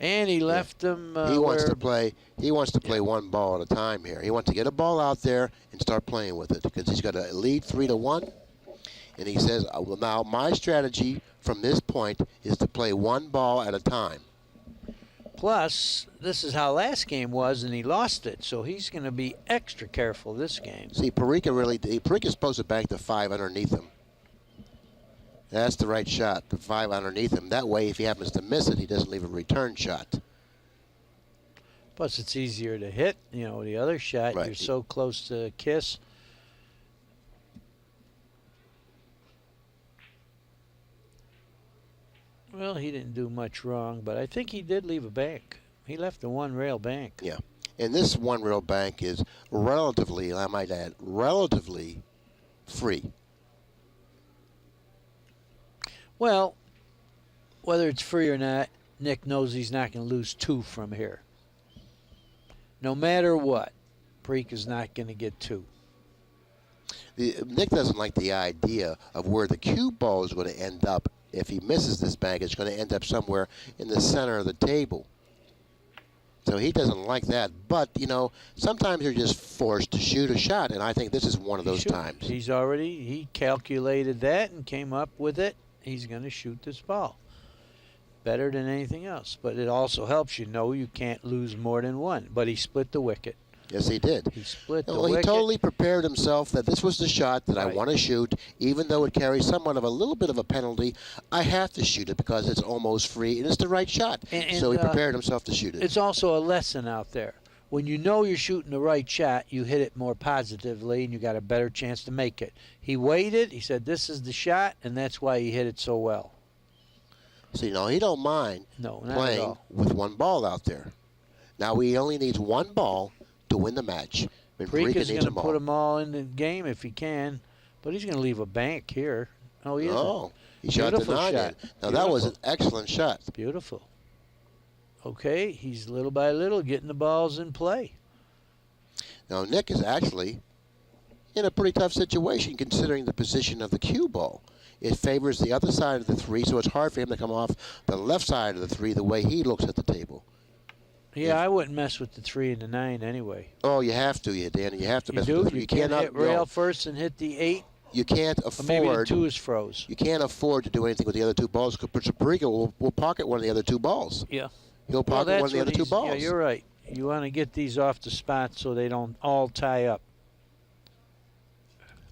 And he left them he wants to play one ball at a time here. He wants to get a ball out there and start playing with it because he's got a lead 3-1. And he says, well, now my strategy from this point is to play one ball at a time. Plus, this is how last game was, and he lost it. So he's going to be extra careful this game. See, PARICA's supposed to bank the 5 underneath him. That's the right shot, the 5 underneath him. That way, if he happens to miss it, he doesn't leave a return shot. Plus, it's easier to hit. You know, the other shot, you're so close to kiss. Well, he didn't do much wrong, but I think he did leave a bank. He left a one-rail bank. Yeah. And this one-rail bank is relatively, I might add, relatively free. Well, whether it's free or not, Nick knows he's not going to lose 2 from here. No matter what, PARICA's not going to get 2. Nick doesn't like the idea of where the cue ball is going to end up. If he misses this bank, it's going to end up somewhere in the center of the table. So he doesn't like that. But, you know, sometimes you're just forced to shoot a shot, and I think this is one of those times. He calculated that and came up with it. He's going to shoot this ball. Better than anything else. But it also helps you know you can't lose more than 1. But he split the wicket. Yes, he did. He split the Well, wicket. he totally prepared himself that this was the shot that I want to shoot, even though it carries somewhat of a little bit of a penalty. I have to shoot it because it's almost free, and it's the right shot. So he prepared himself to shoot it. It's also a lesson out there. When you know you're shooting the right shot, you hit it more positively, and you got a better chance to make it. He waited. He said, this is the shot, and that's why he hit it so well. So, you know, he don't mind playing with one ball out there. Now, he only needs one ball to win the match. PARICA's going to put them all in the game if he can, but he's going to leave a bank here. Oh, he isn't. Oh, he shot the 9 in. Now, that was an excellent shot. Beautiful. Okay, he's little by little getting the balls in play. Now, Nick is actually in a pretty tough situation considering the position of the cue ball. It favors the other side of the 3, so it's hard for him to come off the left side of the 3 the way he looks at the table. Yeah, I wouldn't mess with the 3 and the 9 anyway. Oh, you have to, Danny. You have to mess You with do? the 3. You can't cannot hit rail first and hit the 8? You can't Or maybe the afford. 2 is froze. You can't afford to do anything with the other 2 balls because PARICA will pocket one of the other 2 balls. Yeah. He'll pocket one of the other 2 balls. Yeah, you're right. You want to get these off the spot so they don't all tie up.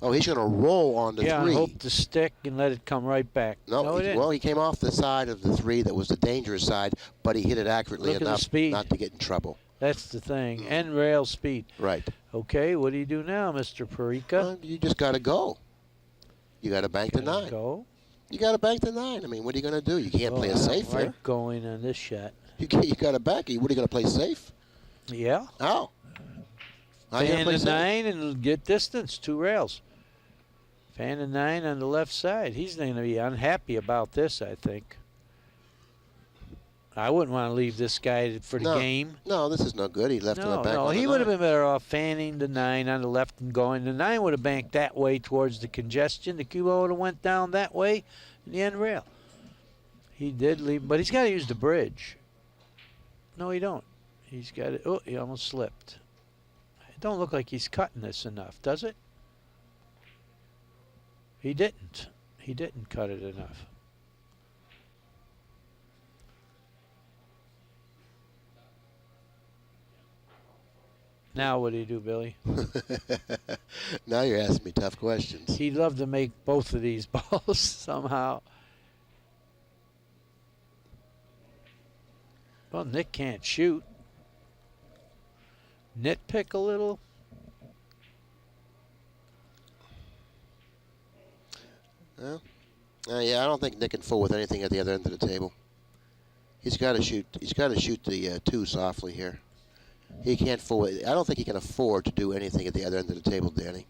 Oh, he's going to roll on the 3. Yeah, hope to stick and let it come right back. No, it didn't. He came off the side of the 3 that was the dangerous side, but he hit it accurately Look at enough the speed. not to get in trouble. That's the thing. And rail speed. Right. Okay, what do you do now, Mr. PARICA? Well, you just got to go. You got to bank the 9. Go. You got to bank the 9. I mean, what are you going to do? You can't play a safe I here. like going on this shot. You got to bank it. What are you going to play safe? Yeah. How? How you gonna Fan play the safe? 9 and get distance, 2 rails. Fan the 9 on the left side. He's going to be unhappy about this, I think. I wouldn't want to leave this guy for the game. No, this is no good. He left on the back. No, on he the would have 9. been better off fanning the 9 on the left and going. The 9 would have banked that way towards the congestion. The cue ball would have went down that way in the end rail. He did leave, but he's got to use the bridge. No, he don't. He's got it. Oh, he almost slipped. It don't look like he's cutting this enough, does it? He didn't. He didn't cut it enough. Now what do you do, Billy? Now you're asking me tough questions. He'd love to make both of these balls somehow. Well, Nick can't shoot. Nitpick a little. Well, yeah, I don't think Nick can fool with anything at the other end of the table. He's got to shoot. He's got to shoot the 2 softly here. He can't fool it. I don't think he can afford to do anything at the other end of the table, Danny.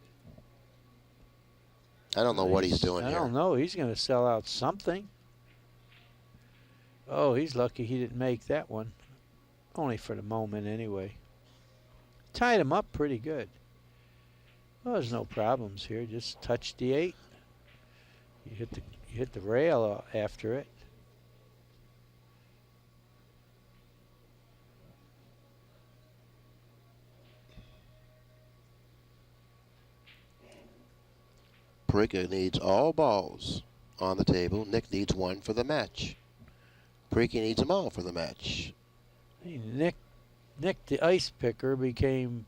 I don't know what he's doing here. I don't know. He's going to sell out something. Oh, he's lucky he didn't make that one. Only for the moment, anyway. Tied him up pretty good. Well, there's no problems here. Just touch the 8. You hit the rail after it. PARICA needs all balls on the table. Nick needs 1 for the match. PARICA needs them all for the match. Nick the ice picker became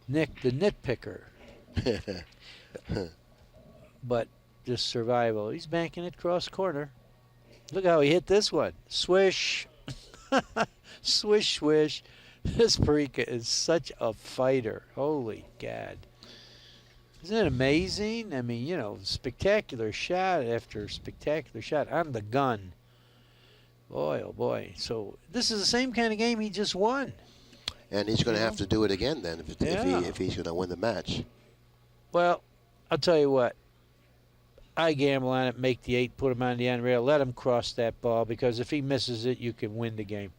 Nick the nitpicker. But just survival. He's banking it cross corner. Look how he hit this one. Swish. Swish, swish. This PARICA is such a fighter. Holy God. Isn't it amazing? I mean, you know, spectacular shot after spectacular shot on the gun. Boy, oh boy. So this is the same kind of game he just won. And he's going to have to do it again then if he's going to win the match. Well, I'll tell you what. I gamble on it, make the 8, put him on the end rail, let him cross that ball, because if he misses it, you can win the game.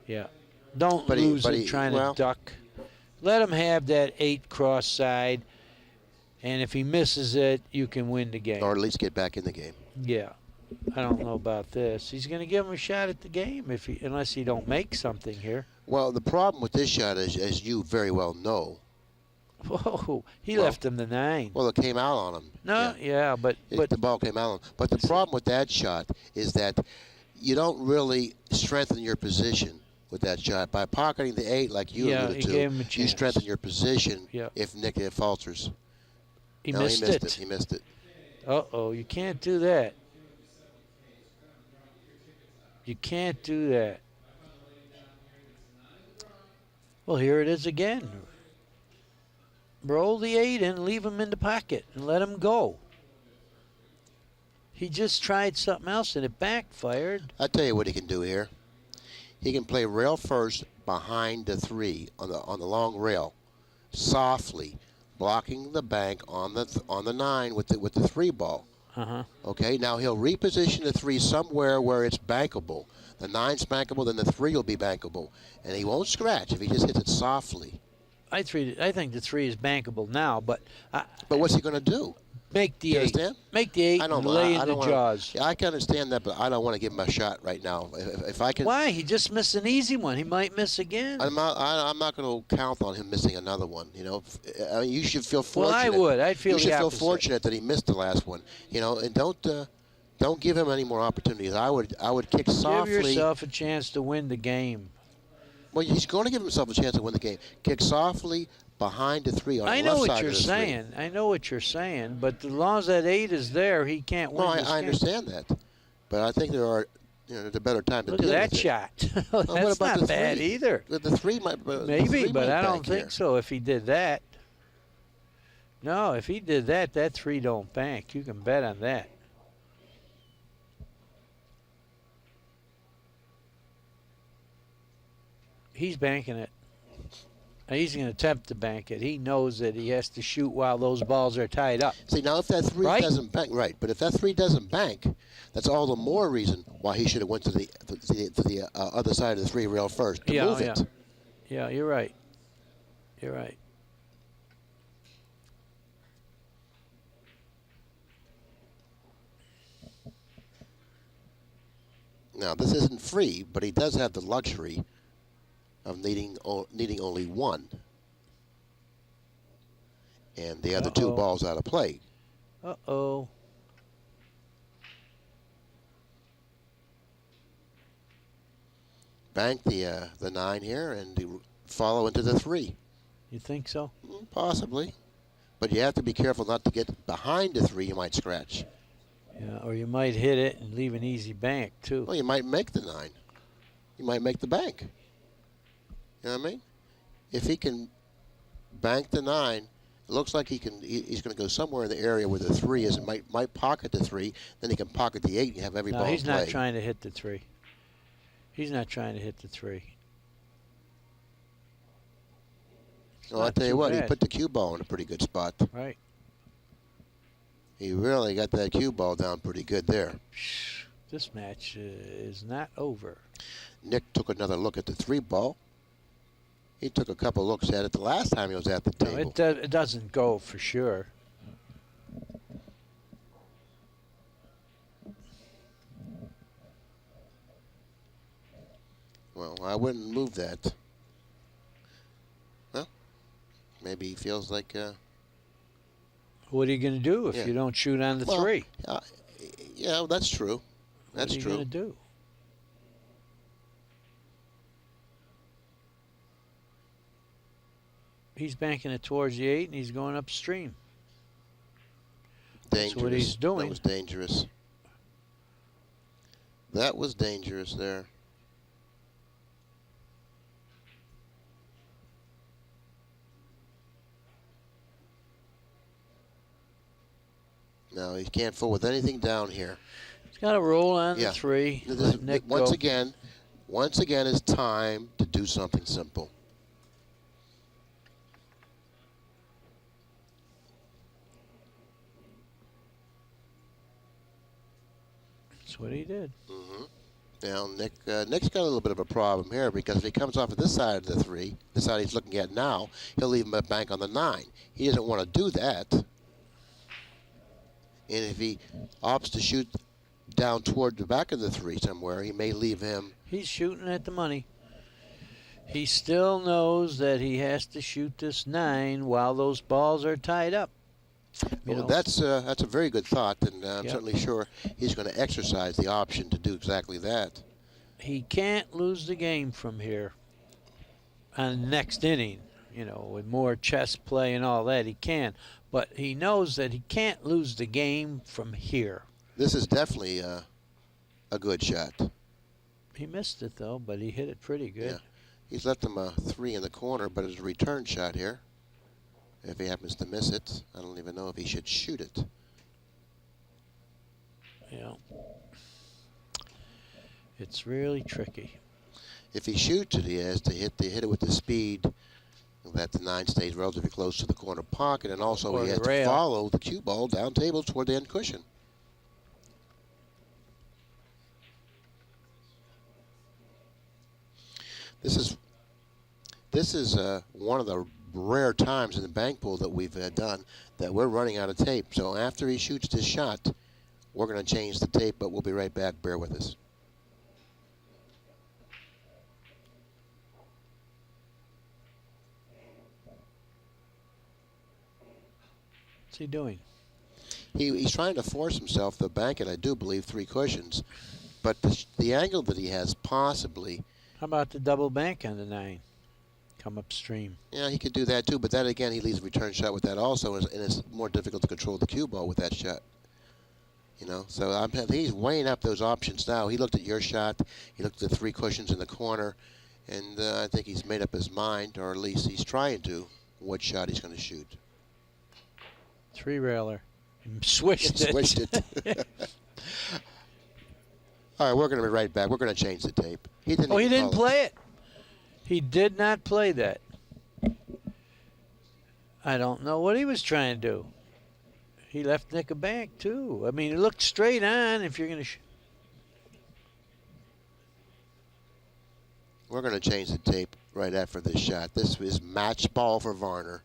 Yeah. Don't lose it trying to duck. Let him have that 8 cross side, and if he misses it, you can win the game. Or at least get back in the game. Yeah. I don't know about this. He's going to give him a shot at the game unless he don't make something here. Well, the problem with this shot is, as you very well know. Whoa, he left him the 9. Well, it came out on him. No, yeah, but the ball came out on him. But the problem with that shot is that you don't really strengthen your position with that shot. By pocketing the 8 like you alluded to, you strengthen your position if Nick falters. He missed it. He missed it. Uh-oh, you can't do that. You can't do that. Well, here it is again. Roll the 8 in, leave him in the pocket, and let him go. He just tried something else, and it backfired. I'll tell you what he can do here. He can play rail first behind the 3 on the long rail, softly, blocking the bank on the 9 with the 3 ball. Okay, now he'll reposition the 3 somewhere where it's bankable. The 9's bankable, then the 3 will be bankable, and he won't scratch if he just hits it softly. I think the 3 is bankable now, but what's he going to do? Make the You 8. understand? Make the 8 I don't. and lay I in don't the wanna, jaws. Yeah, I can understand that, but I don't want to give him a shot right now. If I can. Why? He just missed an easy one. He might miss again. I'm not going to count on him missing another one. You know, I mean, you should feel fortunate. Well, I would. I'd feel You should the feel opposite. fortunate that he missed the last one. You know, and don't give him any more opportunities. I would kick softly. Give yourself a chance to win the game. Well, he's going to give himself a chance to win the game. Kick softly behind the 3 on the left side of the 3. I know what you're saying. I know what you're saying. But as long as that 8 is there, he can't win No, this I game. understand that, but I think there's a better time to Look deal at that with shot. Well, That's what about not the bad 3? either. The 3 might. Maybe, the 3 but might I don't bank think here. so if he did that. No, if he did that, that 3 don't bank. You can bet on that. He's banking it. He's going to attempt to bank it. He knows that he has to shoot while those balls are tied up. See, now if that 3 Right? doesn't bank, right? But if that 3 doesn't bank, that's all the more reason why he should have went to the other side of the 3 rail first to move it. Yeah, you're right. You're right. Now this isn't free, but he does have the luxury of needing only 1, and the other 2 balls out of play. Uh-oh. Bank the 9 here and follow into the 3. You think so? Possibly, but you have to be careful not to get behind the 3. You might scratch. Yeah, or you might hit it and leave an easy bank, too. Well, you might make the 9. You might make the bank. You know what I mean? If he can bank the 9, it looks like he's going to go somewhere in the area where the 3 is. It might pocket the 3. Then he can pocket the 8 and have every ball No, in he's play. not trying to hit the 3. He's not trying to hit the 3. Well, I'll tell you what, he bad. put the cue ball in a pretty good spot. Right. He really got that cue ball down pretty good there. This match is not over. Nick took another look at the 3 ball. He took a couple looks at it the last time he was at the No, table. it doesn't go for sure. Well, I wouldn't move that. Well, maybe he feels like... What are you going to do if Yeah. you don't shoot on the Well, 3? yeah, that's true. That's what are you true. going to do? He's banking it towards the 8, and he's going upstream. Dangerous. That's what he's doing. That was dangerous. That was dangerous there. No, he can't fool with anything down here. He's got to roll on Yeah. the 3. This Let is- Nick once go. again, it's time to do something simple. That's what he did. Now, Nick's got a little bit of a problem here because if he comes off of this side of the 3, the side he's looking at now, he'll leave him a bank on the 9. He doesn't want to do that. And if he opts to shoot down toward the back of the 3 somewhere, he may leave him. He's shooting at the money. He still knows that he has to shoot this 9 while those balls are tied up. You Well, know, that's a very good thought, and I'm Yep. certainly sure he's going to exercise the option to do exactly that. he can't lose the game from here on the next inning, you know, with more chess play and all that. He can, but he knows that he can't lose the game from here. This is definitely a good shot. He missed it, though, but he hit it pretty good. Yeah. He's left him a 3 in the corner, but it's a return shot here. If he happens to miss it, I don't even know if he should shoot it. Yeah. It's really tricky. If he shoots it, he has to hit it with the speed that the 9 stays relatively close to the corner pocket, and also Or he the has to rail. follow the cue ball down table toward the end cushion. This is one of the rare times in the bank pool that we've done that we're running out of tape. So after he shoots this shot, we're going to change the tape, but we'll be right back. Bear with us. What's he doing? He's trying to force himself to bank it, I do believe, 3 cushions. But the angle that he has possibly... How about the double bank on the 9? Come upstream. Yeah, he could do that too, but then again, he leaves a return shot with that also, and it's more difficult to control the cue ball with that shot. You know, so he's weighing up those options now. He looked at your shot. He looked at the 3 cushions in the corner, and I think he's made up his mind, or at least he's trying to, what shot he's going to shoot. 3-railer. Swished it. Swished it. All right, we're going to be right back. We're going to change the tape. He didn't play it. He did not play that. I don't know what he was trying to do. He left Nick a bank, too. I mean, it looked straight on if you're going to... We're going to change the tape right after this shot. This is match ball for Varner.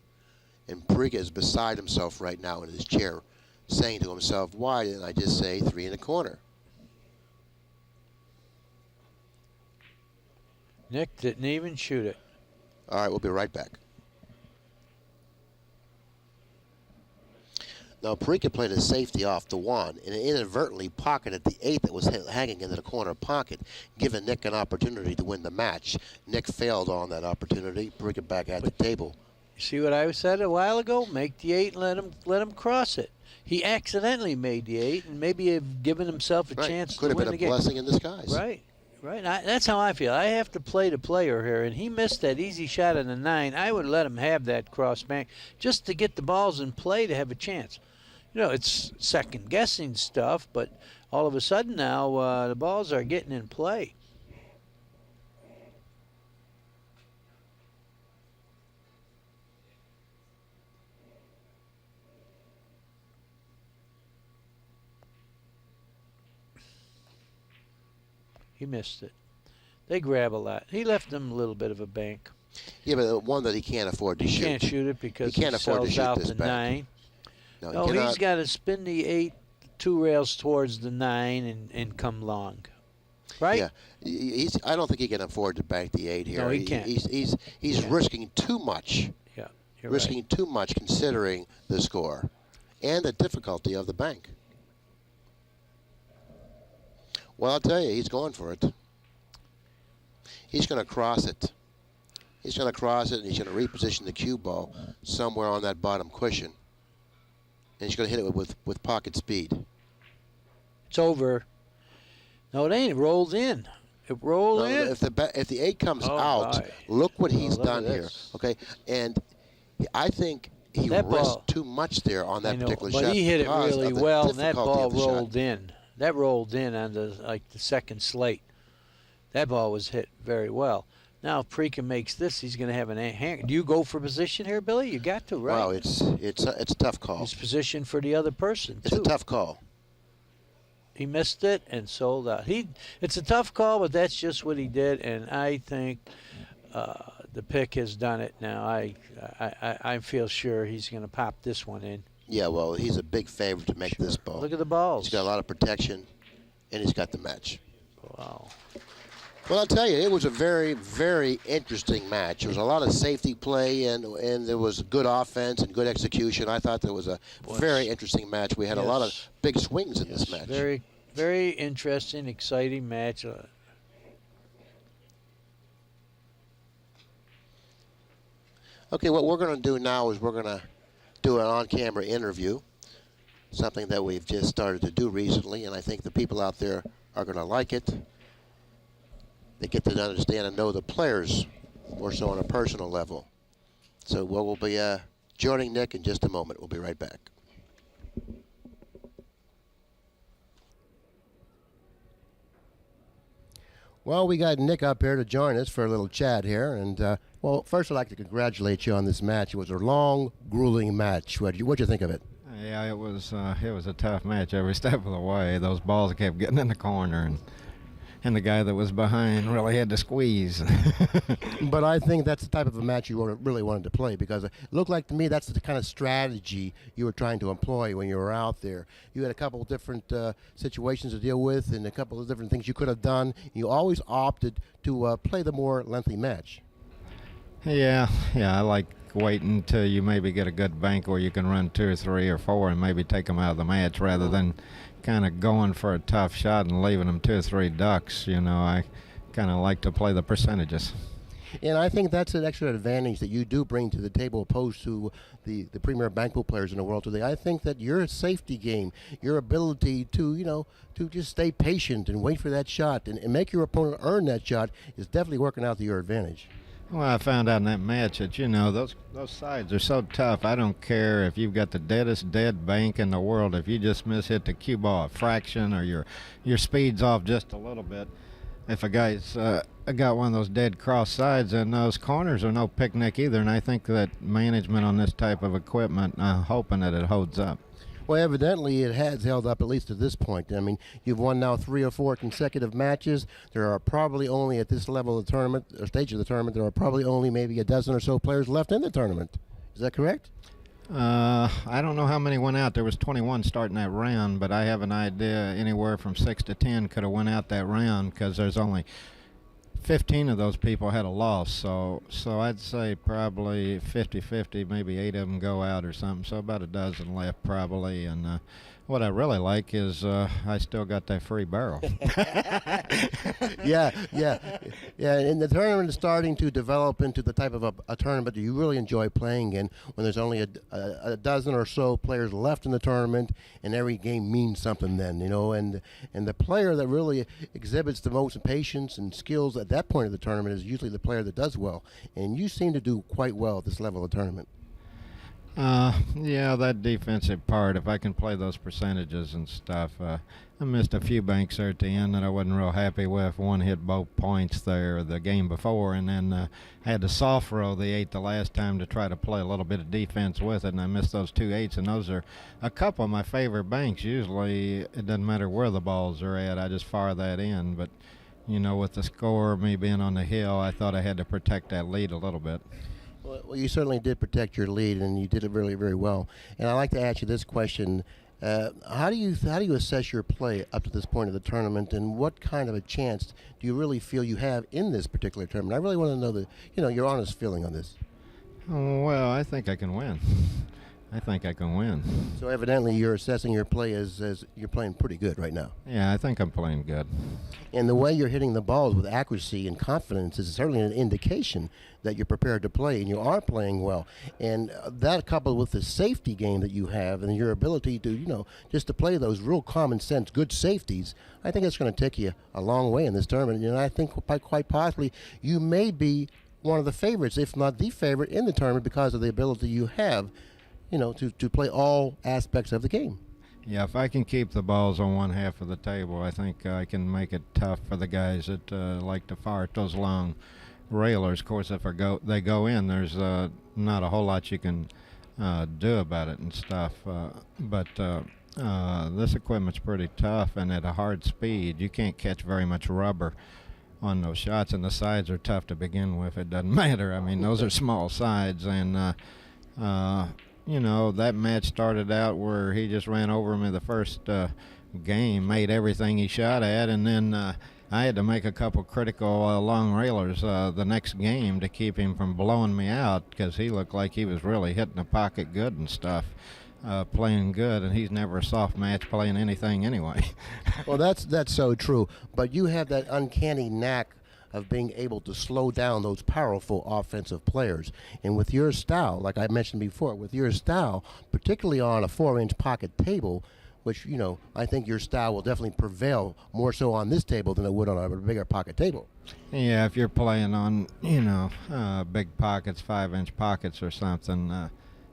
And PARICA is beside himself right now in his chair, saying to himself, why didn't I just say 3 in the corner? Nick didn't even shoot it. All right, we'll be right back. Now, PARICA played a safety off the 1 and inadvertently pocketed the 8 that was hanging into the corner pocket, giving Nick an opportunity to win the match. Nick failed on that opportunity. PARICA back at the table. You see what I said a while ago? Make the 8 and let him cross it. He accidentally made the 8 and maybe have given himself a chance to win the game. Could have been a blessing in disguise. Right. Right, that's how I feel. I have to play the player here, and he missed that easy shot on the 9. I would let him have that cross bank just to get the balls in play to have a chance. You know, it's second-guessing stuff, but all of a sudden now the balls are getting in play. He missed it. They grab a lot. He left them a little bit of a bank. Yeah, but the one that he can't afford to shoot. He can't shoot it because he can't afford to shoot out this the bank. 9. No, he's got to spin the 8 2 rails towards the 9 and come long. Right? Yeah. I don't think he can afford to bank the 8 here. No, he can't. He's risking too much. Yeah, you're risking too much considering the score and the difficulty of the bank. Well, I'll tell you, he's going for it. He's going to cross it. He's going to cross it, and he's going to reposition the cue ball somewhere on that bottom cushion. And he's going to hit it with pocket speed. It's over. No, it ain't. It rolled in. It rolled in. If the 8 comes out, look what he's done here. Okay, and I think he risked too much there on that particular shot. But he hit it really well, and that ball rolled in. That rolled in on the second slate. That ball was hit very well. Now, if PARICA makes this, he's going to have an hand. Do you go for position here, Billy? You got to, right? Wow, it's a tough call. It's position for the other person, It's a tough call. He missed it and sold out. It's a tough call, but that's just what he did, and I think the pick has done it now. I feel sure he's going to pop this one in. Yeah, well, he's a big favorite to make this ball. Look at the balls. He's got a lot of protection, and he's got the match. Wow. Well, I'll tell you, it was a very, very interesting match. There was a lot of safety play, and there was good offense and good execution. I thought there was a very interesting match. We had a lot of big swings in this match. Very, very interesting, exciting match. Okay, what we're going to do now is we're going to do an on-camera interview, something that we've just started to do recently, and I think the people out there are going to like it. They get to understand and know the players more so on a personal level. So we'll be joining Nick in just a moment. We'll be right back. Well, we got Nick up here to join us for a little chat here. And, well, first I'd like to congratulate you on this match. It was a long, grueling match. What'd you think of it? Yeah, it was a tough match every step of the way. Those balls kept getting in the corner, and and the guy that was behind really had to squeeze. But I think that's the type of a match you really wanted to play, because it looked like to me that's the kind of strategy you were trying to employ when you were out there. You had a couple of different situations to deal with and a couple of different things you could have done. You always opted to play the more lengthy match. Yeah, I like waiting until you maybe get a good bank where you can run 2 or 3 or 4 and maybe take them out of the match, rather than kind of going for a tough shot and leaving them 2 or 3 ducks. You know, I kind of like to play the percentages. And I think that's an extra advantage that you do bring to the table opposed to the premier bank pool players in the world today. I think that your safety game, your ability to, to just stay patient and wait for that shot and make your opponent earn that shot is definitely working out to your advantage. Well, I found out in that match that, those sides are so tough. I don't care if you've got the deadest dead bank in the world. If you just miss-hit the cue ball a fraction, or your speed's off just a little bit, if a guy's got one of those dead cross sides, and those corners are no picnic either. And I think that management on this type of equipment, I'm hoping that it holds up. Well, evidently it has held up, at least at this point. I mean, you've won now 3 or 4 consecutive matches. There are probably only, at this level of the tournament, or stage of the tournament, there are probably only maybe a dozen or so players left in the tournament. Is that correct? I don't know how many went out. There was 21 starting that round, but I have an idea anywhere from 6 to 10 could have went out that round, because there's only 15 of those people had a loss, so I'd say probably 50-50, maybe 8 of them go out or something, so about a dozen left probably. And what I really like is I still got that free barrel. Yeah. And the tournament is starting to develop into the type of a tournament that you really enjoy playing in, when there's only a dozen or so players left in the tournament, and every game means something then, and the player that really exhibits the most patience and skills at that point of the tournament is usually the player that does well, and you seem to do quite well at this level of tournament. Yeah, that defensive part, if I can play those percentages and stuff. I missed a few banks there at the end that I wasn't real happy with. One hit both points there the game before, and then had to soft row the 8 the last time to try to play a little bit of defense with it, and I missed those 2 8s, and those are a couple of my favorite banks. Usually it doesn't matter where the balls are at, I just fire that in, but with the score, me being on the hill, I thought I had to protect that lead a little bit. Well, you certainly did protect your lead, and you did it really, very well. And I'd like to ask you this question: how do you assess your play up to this point of the tournament, and what kind of a chance do you really feel you have in this particular tournament? I really want to know your honest feeling on this. Well, I think I can win. So evidently you're assessing your play as you're playing pretty good right now. Yeah, I think I'm playing good. And the way you're hitting the balls with accuracy and confidence is certainly an indication that you're prepared to play, and you are playing well. And that, coupled with the safety game that you have and your ability to, just to play those real common sense good safeties, I think it's going to take you a long way in this tournament. And I think quite possibly you may be one of the favorites, if not the favorite, in the tournament because of the ability you have, to play all aspects of the game. Yeah, if I can keep the balls on one half of the table, I think I can make it tough for the guys that like to fire at those long railers. Of course, if they go in, there's not a whole lot you can do about it and stuff. But this equipment's pretty tough, and at a hard speed, you can't catch very much rubber on those shots, and the sides are tough to begin with. It doesn't matter. I mean, those are small sides, and that match started out where he just ran over him in the first game, made everything he shot at, and then I had to make a couple critical long railers the next game to keep him from blowing me out, because he looked like he was really hitting the pocket good and stuff, playing good, and he's never a soft match playing anything anyway. Well, that's so true, but you have that uncanny knack of being able to slow down those powerful offensive players. And with your style, like I mentioned before, particularly on a 4-inch pocket table, which, I think your style will definitely prevail more so on this table than it would on a bigger pocket table. Yeah, if you're playing on, big pockets, 5-inch pockets or something,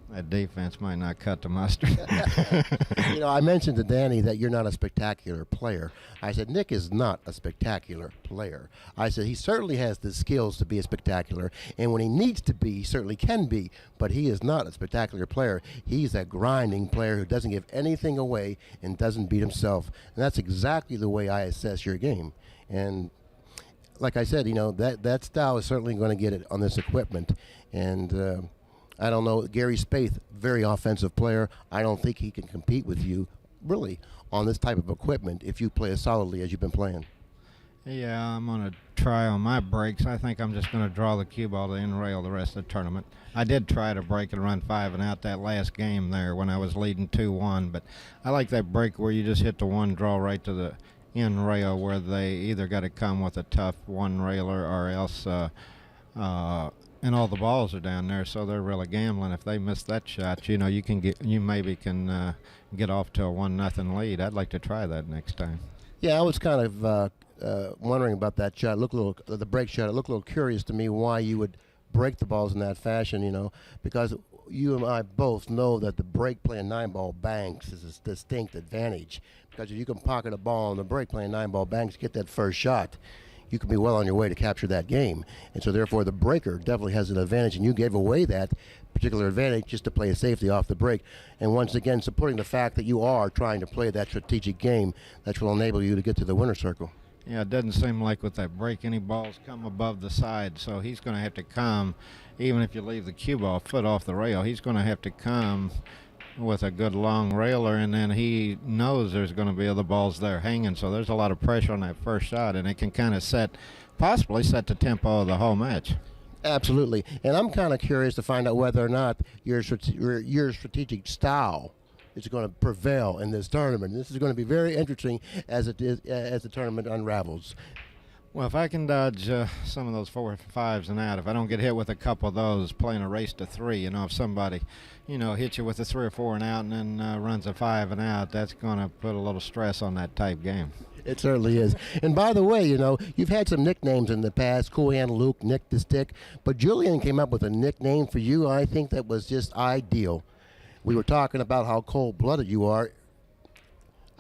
that defense might not cut the mustard. I mentioned to Danny that you're not a spectacular player. I said, Nick is not a spectacular player. I said, he certainly has the skills to be a spectacular, and when he needs to be, he certainly can be, but he is not a spectacular player. He's a grinding player who doesn't give anything away and doesn't beat himself. And that's exactly the way I assess your game. And like I said, that style is certainly going to get it on this equipment. And I don't know, Gary Spaeth, very offensive player. I don't think he can compete with you, really, on this type of equipment if you play as solidly as you've been playing. Yeah, I'm going to try on my breaks. I think I'm just going to draw the cue ball to the end rail the rest of the tournament. I did try to break and run 5 and out that last game there when I was leading 2-1, but I like that break where you just hit the one draw right to the end rail where they either got to come with a tough one railer or else and all the balls are down there, so they're really gambling. If they miss that shot, you maybe can get off to a 1-0 lead. I'd like to try that next time. Yeah, I was kind of wondering about that shot. The break shot. It looked a little curious to me why you would break the balls in that fashion. Because you and I both know that the break playing 9-ball banks is a distinct advantage. Because if you can pocket a ball on the break playing 9-ball banks, get that first shot, you could be well on your way to capture that game. And so therefore the breaker definitely has an advantage, and you gave away that particular advantage just to play a safety off the break. And once again, supporting the fact that you are trying to play that strategic game that will enable you to get to the winner's circle. Yeah, it doesn't seem like with that break any balls come above the side, so he's going to have to come, even if you leave the cue ball foot off the rail, he's going to have to come with a good long railer, and then he knows there's going to be other balls there hanging, so there's a lot of pressure on that first shot, and it can kind of possibly set the tempo of the whole match. Absolutely, and I'm kind of curious to find out whether or not your strategic style is going to prevail in this tournament. This is going to be very interesting as the tournament unravels. Well, if I can dodge some of those 4 5s and out, if I don't get hit with a couple of those playing a race to 3, if somebody, hits you with a 3 or 4 and out and then runs a 5 and out, that's going to put a little stress on that type game. It certainly is. And by the way, you've had some nicknames in the past, Cool Hand Luke, Nick the Stick, but Julian came up with a nickname for you. I think that was just ideal. We were talking about how cold-blooded you are.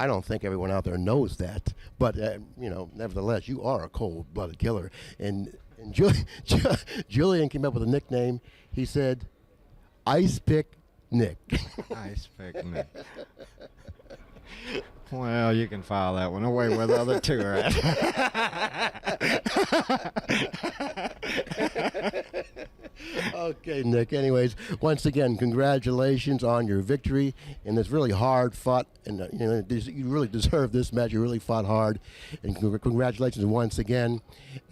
I don't think everyone out there knows that, but nevertheless, you are a cold-blooded killer. And Julian came up with a nickname. He said, "Ice Pick Nick." Ice Pick Nick. Well, you can file that one away where the other two are at. Okay, Nick. Anyways, once again, congratulations on your victory in this really hard-fought, and you really deserve this match. You really fought hard, and congratulations once again,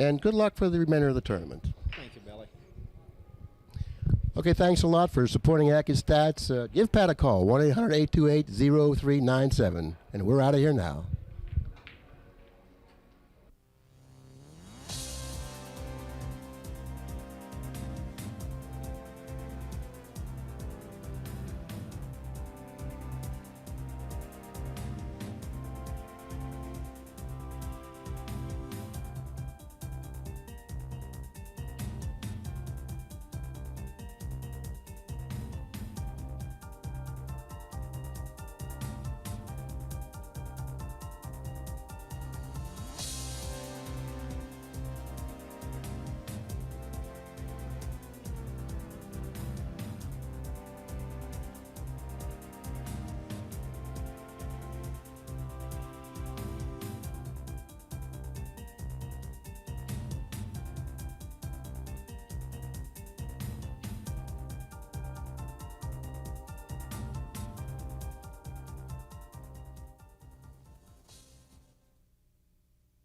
and good luck for the remainder of the tournament. Thank you, Billy. Okay, thanks a lot for supporting Accu-Stats. Give Pat a call, 1-800-828-0397, and we're out of here now.